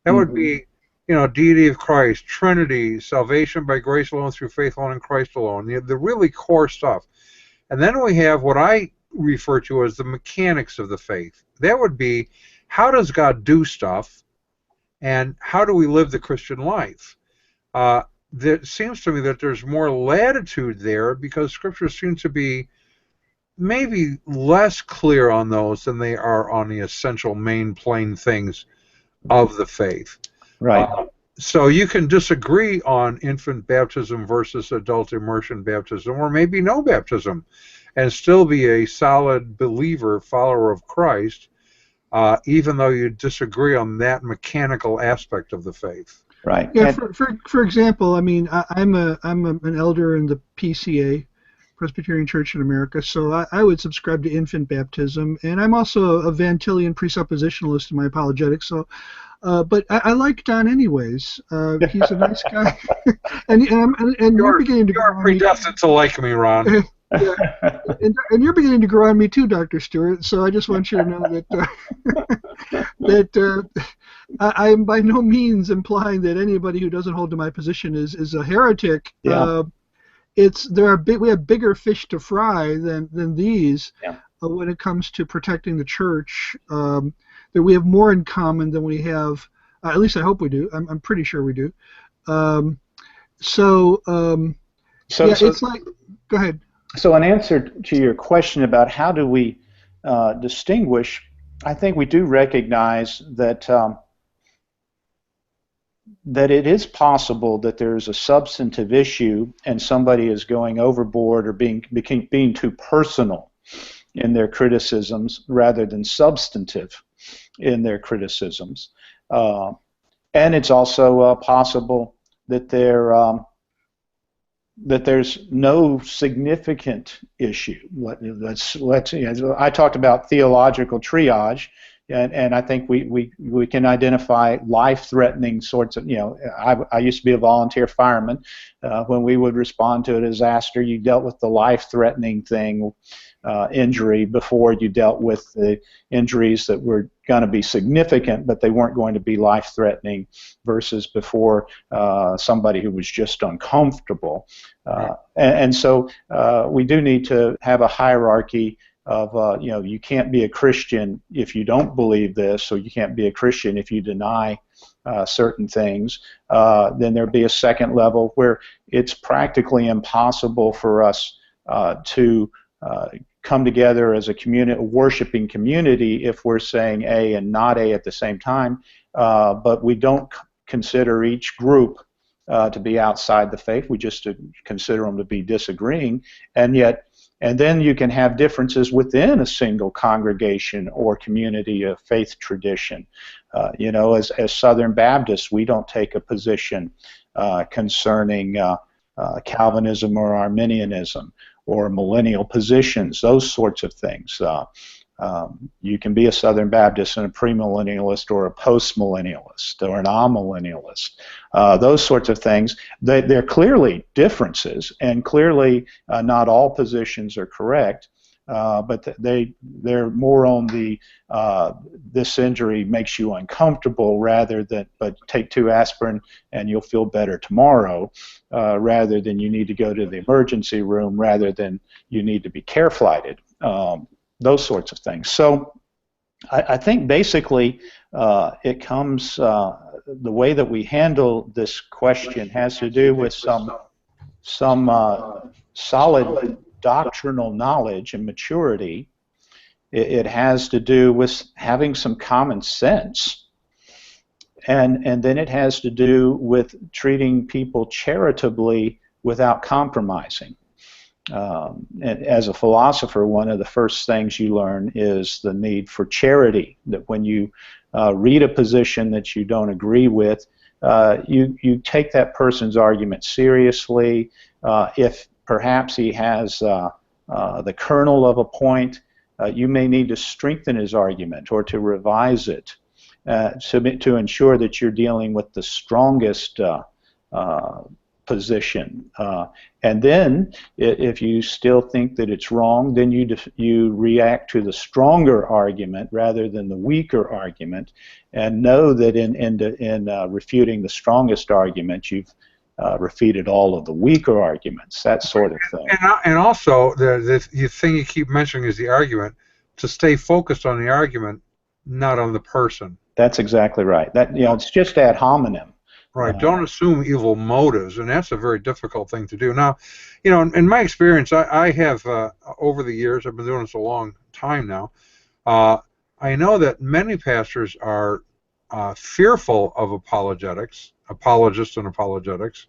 That would be, deity of Christ, Trinity, salvation by grace alone, through faith alone in Christ alone, the really core stuff. And then we have what I refer to as the mechanics of the faith. That would be, how does God do stuff, and how do we live the Christian life? It seems to me that there's more latitude there because scriptures seem to be maybe less clear on those than they are on the essential main plain things of the faith. Right. So you can disagree on infant baptism versus adult immersion baptism, or maybe no baptism, and still be a solid believer, follower of Christ, even though you disagree on that mechanical aspect of the faith. Right. Yeah. For example, I mean, I'm an elder in the PCA, Presbyterian Church in America, so I would subscribe to infant baptism, and I'm also a Van Tillian presuppositionalist in my apologetics. So, but I like Don anyways. He's a nice guy, and you're beginning to. You're predestined to like me, Ron. Yeah. And you're beginning to grow on me too, Dr. Stewart. So I just want you to know that I am by no means implying that anybody who doesn't hold to my position is a heretic. Yeah. We have bigger fish to fry than these. Yeah. When it comes to protecting the church. That we have more in common than we have. At least I hope we do. I'm pretty sure we do. It's like. Go ahead. So in answer to your question about how do we distinguish, I think we do recognize that that it is possible that there's a substantive issue and somebody is going overboard or being too personal in their criticisms rather than substantive in their criticisms. And it's also possible that there's no significant issue. I talked about theological triage, and I think we can identify life-threatening sorts of, I used to be a volunteer fireman. When we would respond to a disaster, you dealt with the life-threatening thing, injury, before you dealt with the injuries that were going to be significant, but they weren't going to be life-threatening, versus before somebody who was just uncomfortable. And so we do need to have a hierarchy of, you can't be a Christian if you don't believe this, or you can't be a Christian if you deny certain things. Then there'd be a second level where it's practically impossible for us to come together as a worshiping community if we're saying A and not A at the same time, but we don't consider each group to be outside the faith. We just consider them to be disagreeing, and then you can have differences within a single congregation or community of faith tradition. As Southern Baptists, we don't take a position concerning Calvinism or Arminianism or millennial positions, those sorts of things. You can be a Southern Baptist and a premillennialist or a postmillennialist or an amillennialist. Those sorts of things, they're clearly differences, and clearly not all positions are correct, but they're more on the this injury makes you uncomfortable rather than, but take 2 aspirin and you'll feel better tomorrow, rather than you need to go to the emergency room, rather than you need to be care flighted. Those sorts of things. So I think basically it comes, the way that we handle this question has to do with some solid doctrinal knowledge and maturity. It has to do with having some common sense. And then it has to do with treating people charitably without compromising. And as a philosopher, one of the first things you learn is the need for charity, that when you read a position that you don't agree with, you take that person's argument seriously. If perhaps he has the kernel of a point, you may need to strengthen his argument or to revise it to ensure that you're dealing with the strongest position. And then, if you still think that it's wrong, then you react to the stronger argument rather than the weaker argument, and know that in refuting the strongest argument, you've refuted all of the weaker arguments, that sort of thing. And also, the thing you keep mentioning is the argument, to stay focused on the argument, not on the person. That's exactly right. That, it's just ad hominem. Right. Don't assume evil motives, and that's a very difficult thing to do. Now, in my experience, I have over the years, I've been doing this a long time now. I know that many pastors are fearful of apologetics, apologists and apologetics.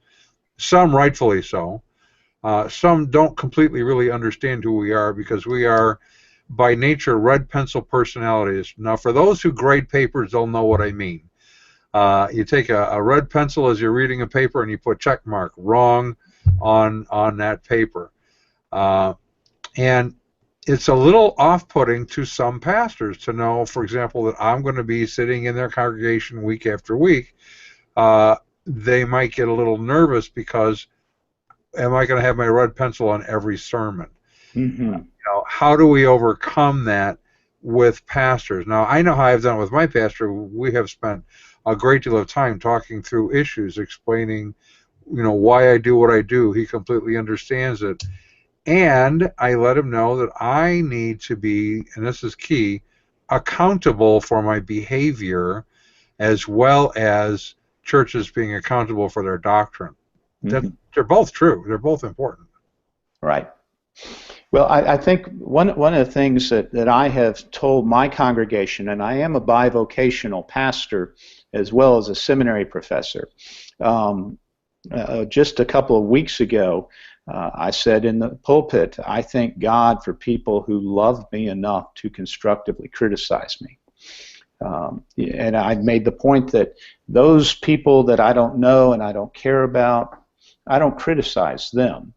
Some rightfully so. Some don't completely really understand who we are, because we are, by nature, red pencil personalities. Now, for those who grade papers, they'll know what I mean. You take a red pencil as you're reading a paper and you put check mark wrong on that paper. And it's a little off-putting to some pastors to know, for example, that I'm going to be sitting in their congregation week after week. They might get a little nervous because, am I going to have my red pencil on every sermon? Mm-hmm. How do we overcome that with pastors? Now, I know how I've done it with my pastor. We have spent a great deal of time talking through issues, explaining, why I do what I do. He completely understands it. And I let him know that I need to be, and this is key, accountable for my behavior, as well as churches being accountable for their doctrine. Mm-hmm. They're both true. They're both important. Right. Well, I think one of the things that I have told my congregation, and I am a bivocational pastor as well as a seminary professor, just a couple of weeks ago, I said in the pulpit, I thank God for people who love me enough to constructively criticize me. And I made the point that those people that I don't know and I don't care about, I don't criticize them.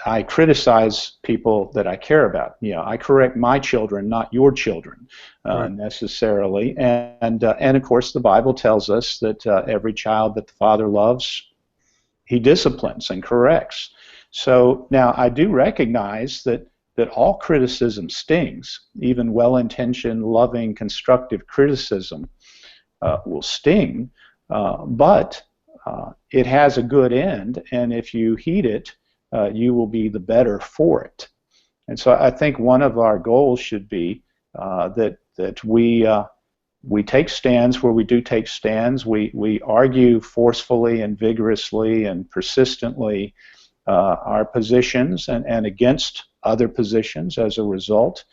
I criticize people that I care about. I correct my children, not your children, right. necessarily. And of course, the Bible tells us that every child that the Father loves, He disciplines and corrects. So now I do recognize that all criticism stings. Even well-intentioned, loving, constructive criticism will sting, but it has a good end, and if you heed it, you will be the better for it. And so I think one of our goals should be that we take stands where we do take stands. We argue forcefully and vigorously and persistently our positions and against other positions as a result,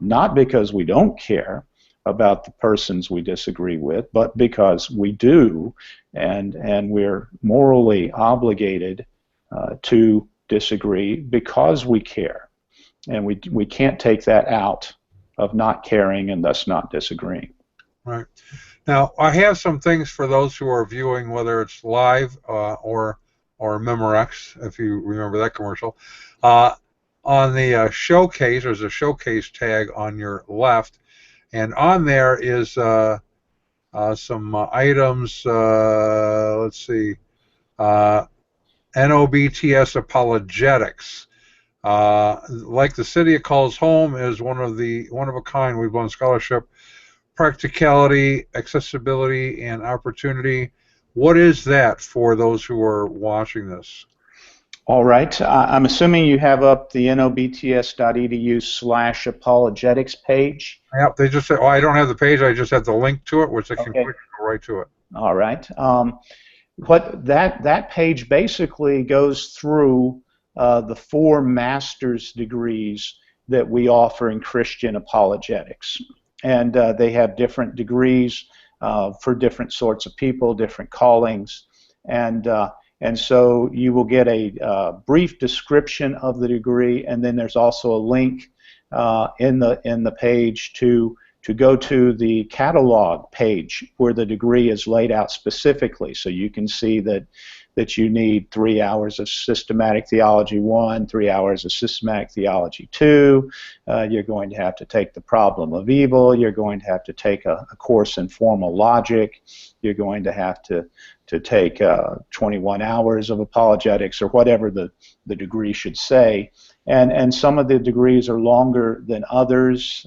not because we don't care about the persons we disagree with, but because we do, and we're morally obligated to disagree because we care, and we can't take that out of not caring and thus not disagreeing. Right. Now, I have some things for those who are viewing, whether it's live or Memorex, if you remember that commercial. On the showcase, there's a showcase tag on your left, and on there is some items. Let's see. NOBTS Apologetics. Like the City It Calls Home is one of a kind. We've won scholarship. Practicality, accessibility, and opportunity. What is that for those who are watching this? All right. I'm assuming you have up the nobts.edu/apologetics page. Yep. They just said, I don't have the page. I just have the link to it, which they can click and go right to it. All right. What that page basically goes through the 4 master's degrees that we offer in Christian apologetics. And they have different degrees for different sorts of people, different callings. And so you will get a brief description of the degree, and then there's also a link in the page to go to the catalog page where the degree is laid out specifically, so you can see that you need 3 hours of systematic theology 1, 3 hours of systematic theology 2. You're going to have to take the problem of evil. You're going to have to take a course in formal logic. You're going to have to take 21 hours of apologetics, or whatever the degree should say. And some of the degrees are longer than others.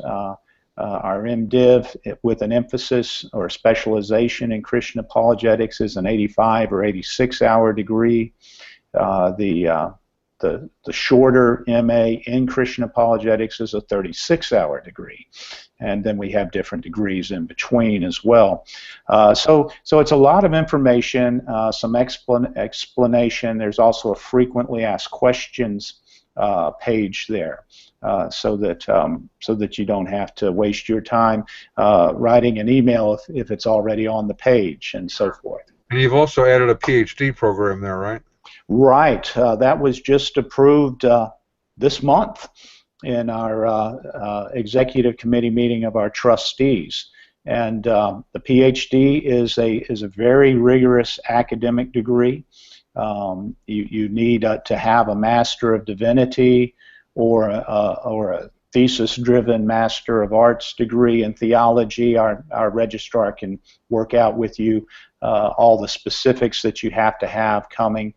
Our MDiv with an emphasis or specialization in Christian apologetics is an 85 or 86-hour degree. The shorter MA in Christian apologetics is a 36-hour degree, and then we have different degrees in between as well. So it's a lot of information, some explanation. There's also a frequently asked questions page there, so that you don't have to waste your time writing an email if it's already on the page, and so forth. And you've also added a PhD program there, right? Right. That was just approved this month in our executive committee meeting of our trustees. And the PhD is a very rigorous academic degree. You need to have a Master of Divinity or a thesis-driven Master of Arts degree in theology. Our registrar can work out with you all the specifics that you have to have coming.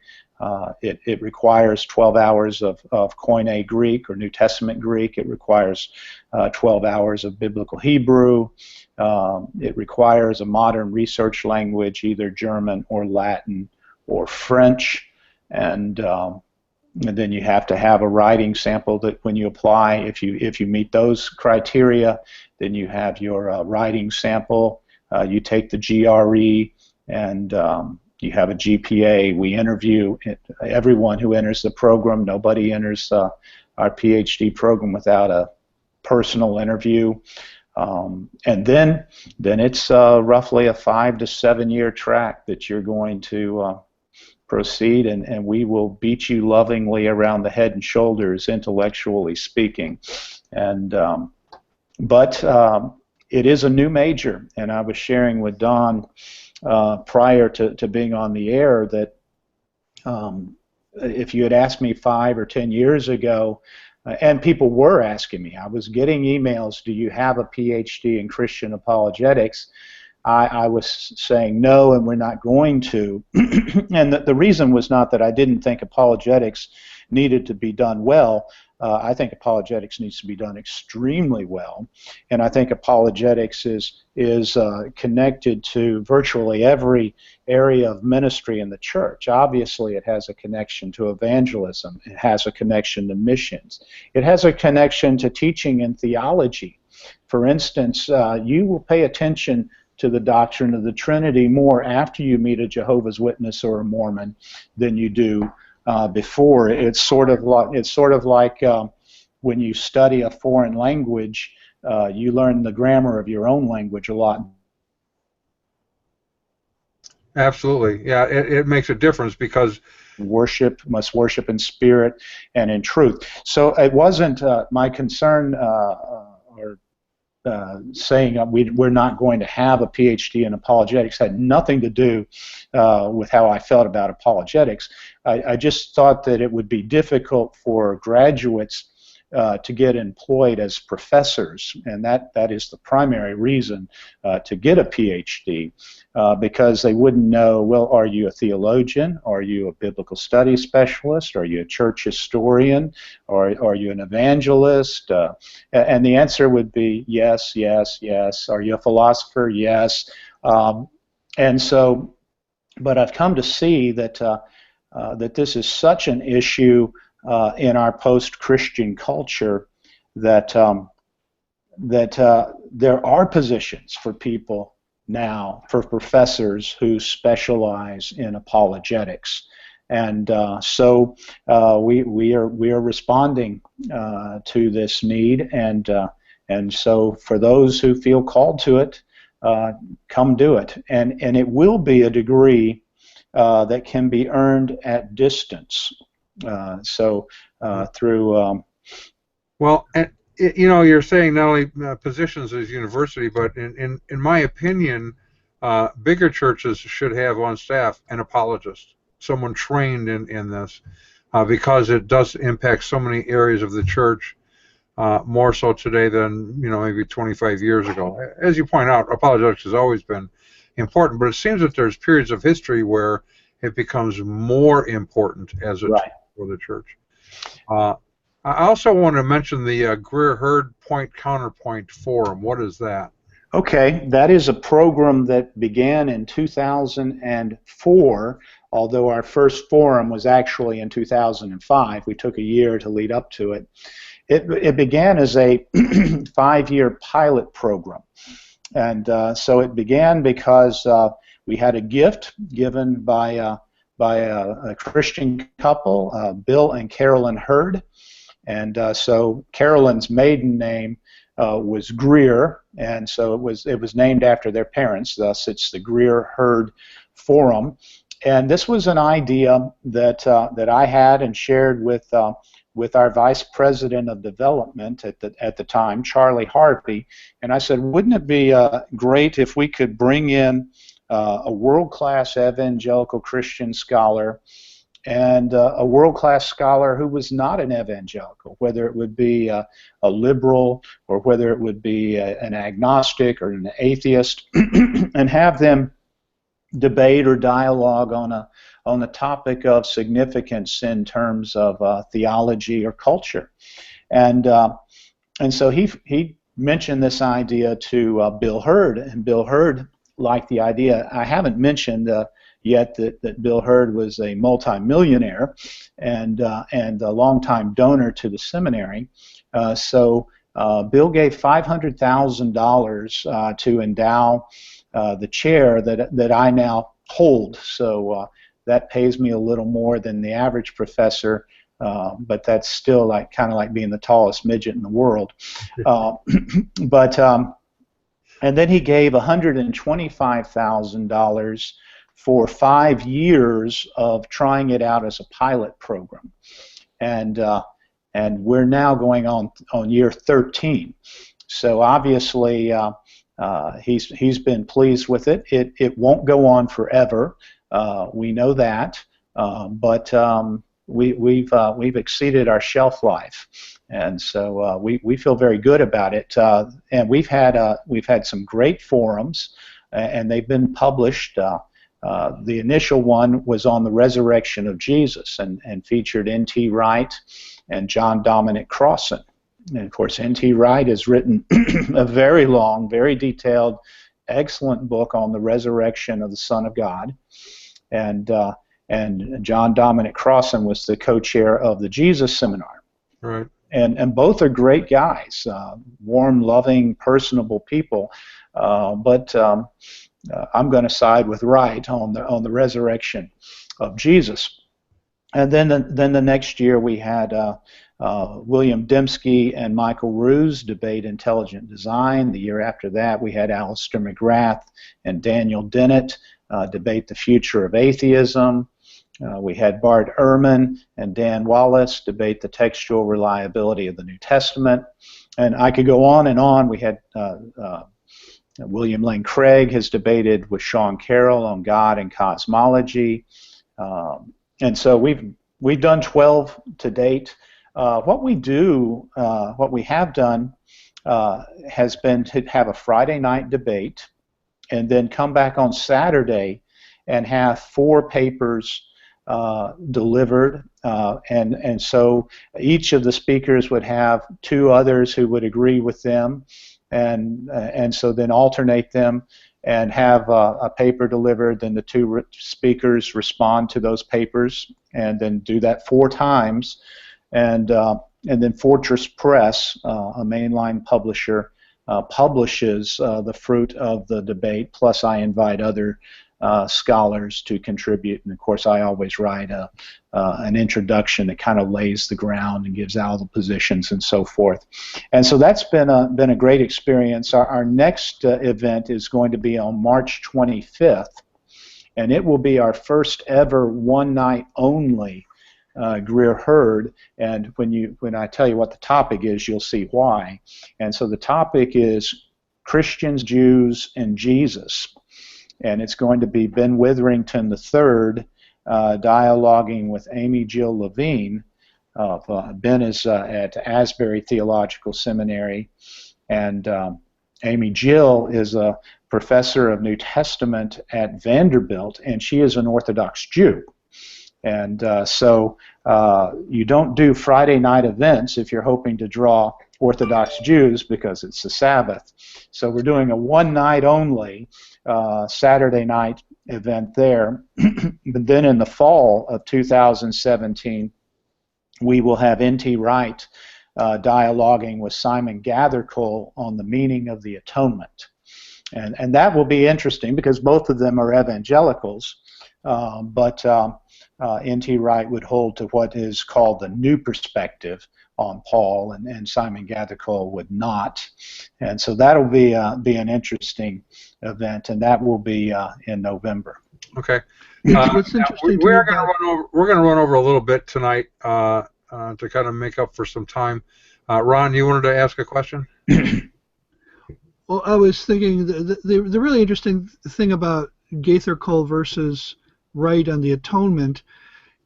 It requires 12 hours of Koine Greek or New Testament Greek. It requires 12 hours of Biblical Hebrew. It requires a modern research language, either German or Latin or French, and then you have to have a writing sample that when you apply, if you meet those criteria, then you have your writing sample. You take the GRE, and you have a GPA. We interview everyone who enters the program. Nobody enters our PhD program without a personal interview. And then it's roughly a 5 to 7 year track that you're going to proceed, and we will beat you lovingly around the head and shoulders, intellectually speaking. And but it is a new major, and I was sharing with Don prior to being on the air that if you had asked me 5 or 10 years ago, and people were asking me, I was getting emails, do you have a PhD in Christian apologetics? I was saying no, and we're not going to. And the reason was not that I didn't think apologetics needed to be done well. I think apologetics needs to be done extremely well, and I think apologetics is connected to virtually every area of ministry in the church. Obviously, it has a connection to evangelism. It has a connection to missions. It has a connection to teaching and theology. For instance, you will pay attention to the doctrine of the Trinity more after you meet a Jehovah's Witness or a Mormon than you do before. It's sort of like when you study a foreign language, you learn the grammar of your own language a lot. Absolutely, yeah. It makes a difference because must worship in spirit and in truth. So it wasn't my concern or saying we're not going to have a PhD in apologetics had nothing to do with how I felt about apologetics. I just thought that it would be difficult for graduates to get employed as professors, and that is the primary reason to get a PhD, because they wouldn't know, well, are you a theologian? Are you a biblical studies specialist? Are you a church historian? Or are you an evangelist? And the answer would be yes, yes, yes. Are you a philosopher? Yes. And so, but I've come to see that that this is such an issue in our post-Christian culture that there are positions for people now, for professors who specialize in apologetics, And so we are responding to this need, and so for those who feel called to it, come do it. And it will be a degree that can be earned at distance. Through well, and you know, you're saying not only positions as university, but in my opinion, bigger churches should have on staff an apologist, someone trained in this, because it does impact so many areas of the church, more so today than, you know, maybe 25 years ago. As you point out, apologetics has always been important, but it seems that there's periods of history where it becomes more important as a tool for the church. I also want to mention the Greer Hurd Point Counterpoint Forum. What is that? Okay, that is a program that began in 2004, although our first forum was actually in 2005. We took a year to lead up to it. It began as a 5-year pilot program. And so it began because we had a gift given by a Christian couple, Bill and Carolyn Hurd. And so Carolyn's maiden name was Greer, and so it was named after their parents. Thus, it's the Greer Hurd Forum. And this was an idea that I had and shared with our vice president of development at the time, Charlie Harvey. And I said, wouldn't it be great if we could bring in a world-class evangelical Christian scholar and a world-class scholar who was not an evangelical, whether it would be a liberal or whether it would be an agnostic or an atheist, and have them debate or dialogue on a topic of significance in terms of theology or culture. And so he mentioned this idea to Bill Hurd, and Bill Hurd liked the idea. I haven't mentioned yet that Bill Hurd was a multimillionaire and a longtime donor to the seminary. So Bill gave $500,000 to endow the chair that I now hold. So that pays me a little more than the average professor, but that's still kind of like being the tallest midget in the world. And then he gave $125,000 for 5 years of trying it out as a pilot program, and we're now going on year 13. So obviously he's been pleased with it. It won't go on forever. We know that, but we've exceeded our shelf life, and so we feel very good about it. And we've had some great forums, and they've been published. The initial one was on the resurrection of Jesus and featured N.T. Wright and John Dominic Crossan. And of course, N.T. Wright has written a very long, very detailed, excellent book on the resurrection of the Son of God. And John Dominic Crossan was the co-chair of the Jesus Seminar. Right. And both are great guys, warm, loving, personable people. But I'm going to side with Wright on the resurrection of Jesus. And then the next year we had William Dembski and Michael Ruse debate intelligent design. The year after that we had Alistair McGrath and Daniel Dennett debate the future of atheism. We had Bart Ehrman and Dan Wallace debate the textual reliability of the New Testament. And I could go on and on. We had William Lane Craig has debated with Sean Carroll on God and cosmology, and so we've done 12 to date. What we have done has been to have a Friday night debate, and then come back on Saturday and have 4 papers delivered, and so each of the speakers would have 2 others who would agree with them. And so then alternate them and have a paper delivered, then the 2 speakers respond to those papers, and then do that 4 times. And then Fortress Press, a mainline publisher, publishes the fruit of the debate, plus I invite other scholars to contribute, and of course I always write an introduction that kind of lays the ground and gives all the positions and so forth. And so that's been a great experience. Our next event is going to be on March 25th, and it will be our first ever one night only Greer Herd. And when I tell you what the topic is, you'll see why. And so the topic is Christians, Jews, and Jesus. And it's going to be Ben Witherington III dialoguing with Amy Jill Levine. Ben is at Asbury Theological Seminary, and Amy Jill is a professor of New Testament at Vanderbilt, and she is an Orthodox Jew. And so you don't do Friday night events if you're hoping to draw Orthodox Jews because it's the Sabbath. So we're doing a one night only Saturday night event there. But then in the fall of 2017, we will have N.T. Wright dialoguing with Simon Gathercole on the meaning of the atonement. And that will be interesting because both of them are evangelicals, but N.T. Wright would hold to what is called the new perspective on Paul, and Simon Gathercole would not. And so that'll be an interesting event, and that will be in November. Okay. What's interesting we're going to run over a little bit tonight to kind of make up for some time. Ron, you wanted to ask a question? Well, I was thinking the really interesting thing about Gathercole versus Wright on the atonement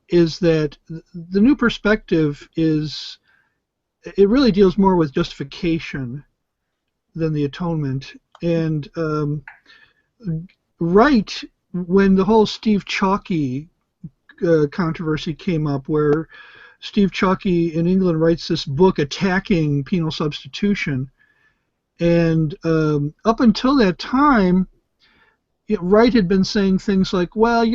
is that the new perspective it really deals more with justification than the atonement. And Wright, when the whole Steve Chalky controversy came up, where Steve Chalky in England writes this book attacking penal substitution, and up until that time, Wright had been saying things like, well,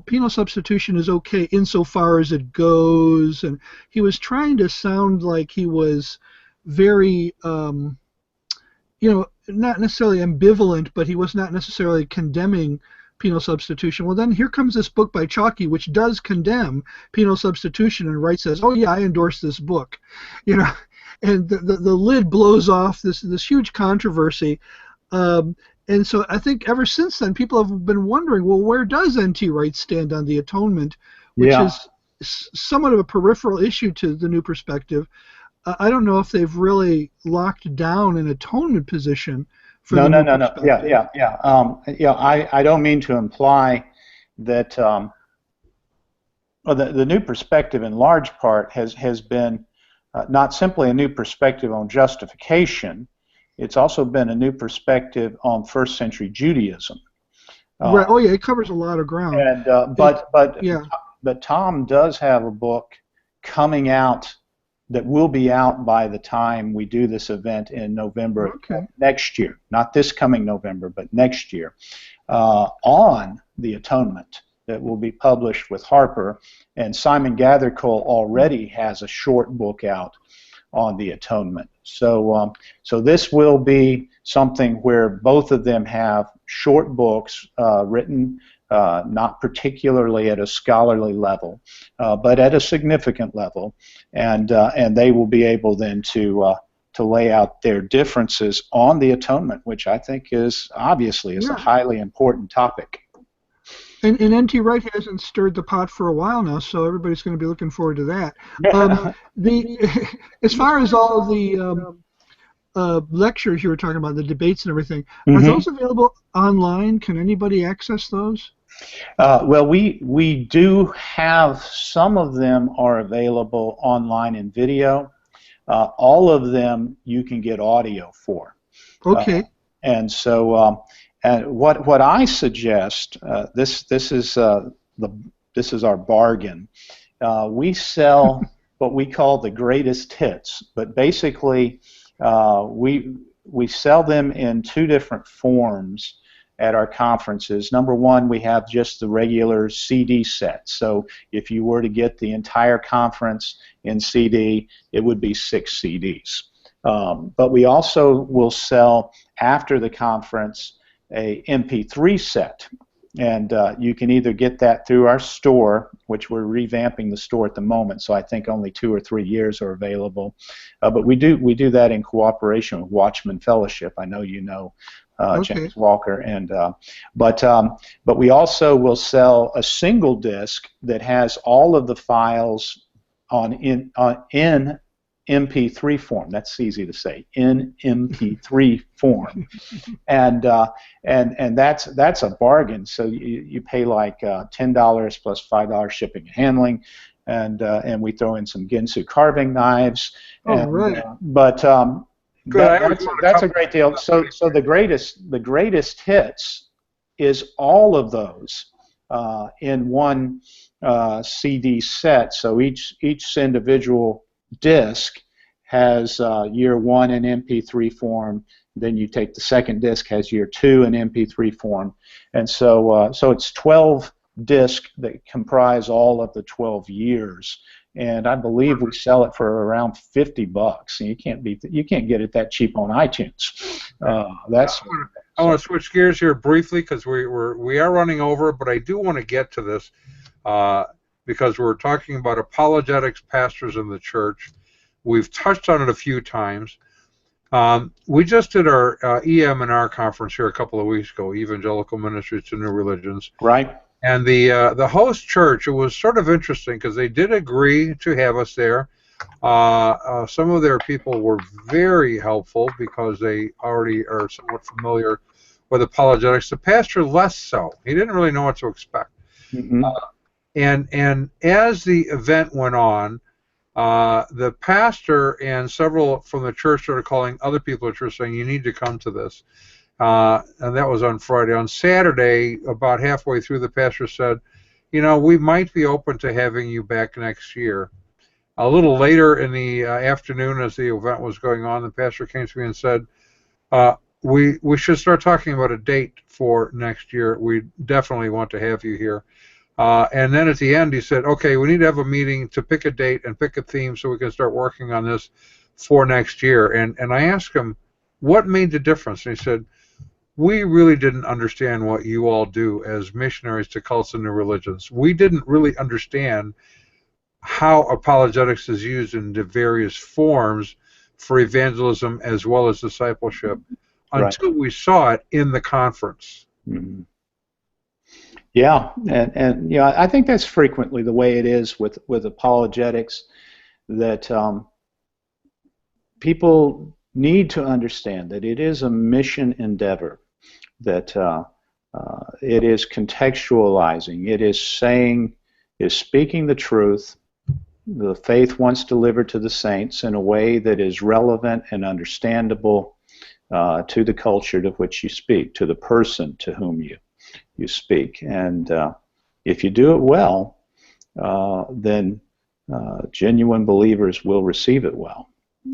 penal substitution is okay insofar as it goes, and he was trying to sound like he was very, not necessarily ambivalent, but he was not necessarily condemning penal substitution. Well, then here comes this book by Chalky, which does condemn penal substitution, and Wright says, oh yeah, I endorse this book, and the lid blows off this huge controversy. And so I think ever since then, people have been wondering, well, where does N.T. Wright stand on the atonement, which is somewhat of a peripheral issue to the new perspective. I don't know if they've really locked down an atonement position for the new perspective. I don't mean to imply that the new perspective in large part has been not simply a new perspective on justification. It's also been a new perspective on first century Judaism. Right. Oh yeah, it covers a lot of ground. And but Tom does have a book coming out that will be out by the time we do this event in November next year. Not this coming November, but next year, on the atonement, that will be published with Harper. And Simon Gathercole already has a short book out on the atonement. So this will be something where both of them have short books written not particularly at a scholarly level, but at a significant level, and they will be able then to lay out their differences on the atonement, which I think is obviously a highly important topic. And N.T. Wright hasn't stirred the pot for a while now, so everybody's going to be looking forward to that. As far as all of the lectures you were talking about, the debates and everything, are those available online? Can anybody access those? Well, we do have some of them are available online in video. All of them you can get audio for. Okay. And so. And what I suggest, this is our bargain. We sell what we call the greatest hits, but basically we sell them in two different forms at our conferences. Number one, we have just the regular CD set. So if you were to get the entire conference in CD, it would be 6 CDs. But we also will sell after the conference a MP3 set, And you can either get that through our store, which we're revamping the store at the moment, so I think only 2 or 3 years are available. But we do that in cooperation with Watchman Fellowship. I know you know Okay. James Walker, and but we also will sell a single disc that has all of the files in MP3 form. That's easy to say, in MP3 form, and that's a bargain. So you pay like $10 plus $5 shipping and handling, and we throw in some Ginsu carving knives. Oh, right. That's a great deal. So the greatest hits is all of those in one CD set. So each individual disc has year 1 in MP3 form. Then you take the second disc, has year 2 in MP3 form, and so it's 12 discs that comprise all of the 12 years. And I believe we sell it for around $50. And you can't get it that cheap on iTunes. I want to switch gears here briefly because we are running over, but I do want to get to this because we're talking about apologetics, pastors in the church. We've touched on it a few times. We just did our EM&R conference here a couple of weeks ago, Evangelical Ministries to New Religions. Right. And the host church, it was sort of interesting because they did agree to have us there. Some of their people were very helpful because they already are somewhat familiar with apologetics. The pastor less so. He didn't really know what to expect. Mm-hmm. And as the event went on, the pastor and several from the church started calling other people at church saying, you need to come to this. And that was on Friday. On Saturday, about halfway through, the pastor said, we might be open to having you back next year. A little later in the afternoon, as the event was going on, the pastor came to me and said, we should start talking about a date for next year. We definitely want to have you here. And then at the end, he said, okay, we need to have a meeting to pick a date and pick a theme so we can start working on this for next year. And I asked him, what made the difference? And he said, we really didn't understand what you all do as missionaries to cults and new religions. We didn't really understand how apologetics is used in the various forms for evangelism as well as discipleship until we saw it in the conference. Mm-hmm. Yeah, and I think that's frequently the way it is with apologetics, that people need to understand that it is a mission endeavor, that it is contextualizing, it is speaking the truth, the faith once delivered to the saints in a way that is relevant and understandable to the culture to which you speak, to the person to whom you speak. And if you do it well, then genuine believers will receive it well.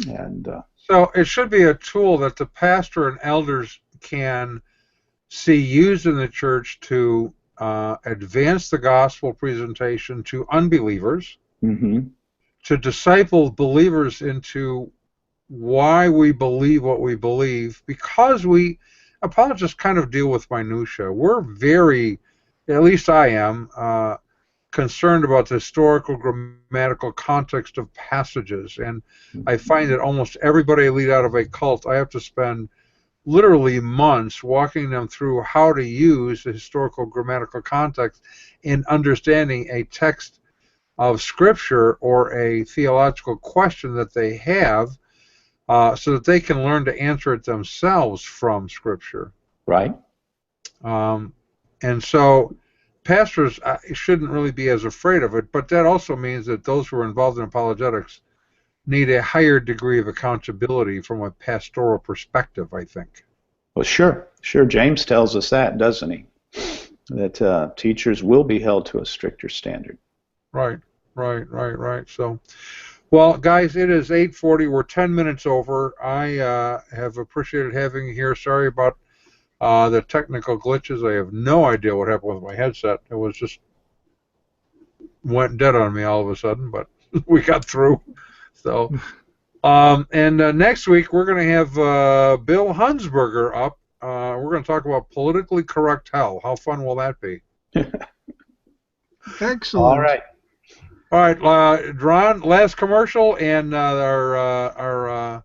And so it should be a tool that the pastor and elders can see used in the church to advance the gospel presentation to unbelievers, mm-hmm. to disciple believers into why we believe what we believe, because apologists kind of deal with minutia. We're very, at least I am, concerned about the historical, grammatical context of passages, and I find that almost everybody I lead out of a cult, I have to spend literally months walking them through how to use the historical, grammatical context in understanding a text of Scripture or a theological question that they have, so that they can learn to answer it themselves from Scripture. Right. And so pastors shouldn't really be as afraid of it, but that also means that those who are involved in apologetics need a higher degree of accountability from a pastoral perspective, I think. Well, sure. James tells us that, doesn't he? That teachers will be held to a stricter standard. Right. So, well, guys, it is 8:40. We're 10 minutes over. I have appreciated having you here. Sorry about the technical glitches. I have no idea what happened with my headset. It was just went dead on me all of a sudden, but we got through. So, and next week we're going to have Bill Hunsberger up. We're we're going to talk about politically correct hell. How fun will that be? Excellent. All right. All right, Ron, last commercial and our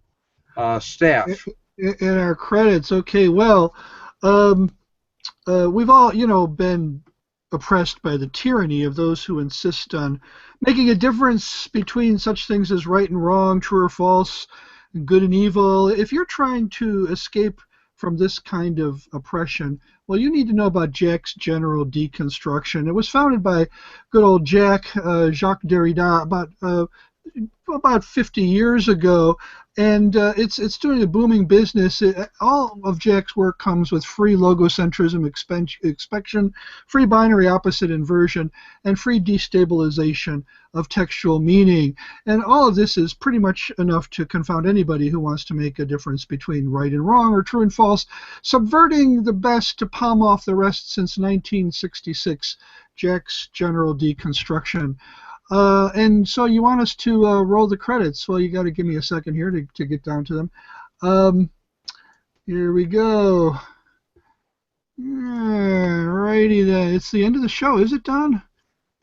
staff. In our credits. Okay, well, we've all, been oppressed by the tyranny of those who insist on making a difference between such things as right and wrong, true or false, good and evil. If you're trying to escape from this kind of oppression, well, you need to know about Jack's general deconstruction. It was founded by good old Jacques Derrida about 50 years ago, and it's doing a booming business. All of Jack's work comes with free logocentrism inspection, free binary opposite inversion, and free destabilization of textual meaning. And all of this is pretty much enough to confound anybody who wants to make a difference between right and wrong or true and false, subverting the best to palm off the rest since 1966, Jack's general deconstruction. And so you want us to roll the credits. Well, you got to give me a second here to get down to them. Here we go. Righty then. It's the end of the show. Is it, Don?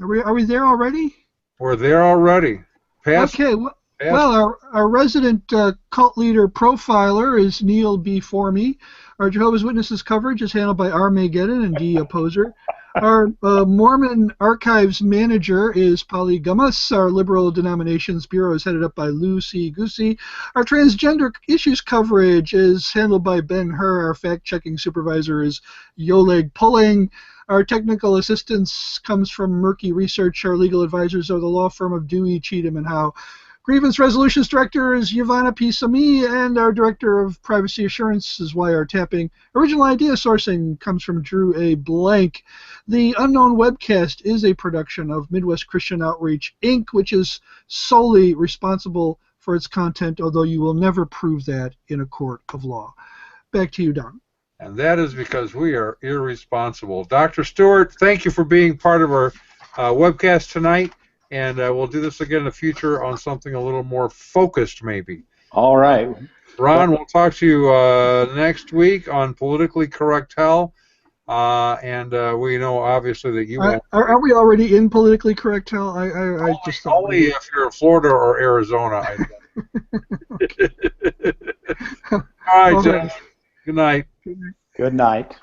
Are we there already? We're there already. Okay. Well, our resident cult leader profiler is Neil B. Formey. Our Jehovah's Witnesses coverage is handled by Armageddon and D. Opposer. Our Mormon Archives manager is Polly Gummas. Our Liberal Denominations Bureau is headed up by Lucy Goosey. Our transgender issues coverage is handled by Ben Hur. Our fact-checking supervisor is Yoleg Pulling. Our technical assistance comes from Murky Research. Our legal advisors are the law firm of Dewey, Cheatham, and Howe. Grievance Resolutions Director is Yvonne P. Sami, and our Director of Privacy Assurance is Y.R. Tapping. Original idea sourcing comes from Drew A. Blank. The Unknown Webcast is a production of Midwest Christian Outreach, Inc., which is solely responsible for its content, although you will never prove that in a court of law. Back to you, Don. And that is because we are irresponsible. Dr. Stewart, thank you for being part of our webcast tonight. And we'll do this again in the future on something a little more focused, maybe. All right. Ron, we'll talk to you next week on Politically Correct Hell. And we know, obviously, that you won't. Are we already in Politically Correct Hell? I just thought only if you're in Florida or Arizona. All right, John. Good night. Good night.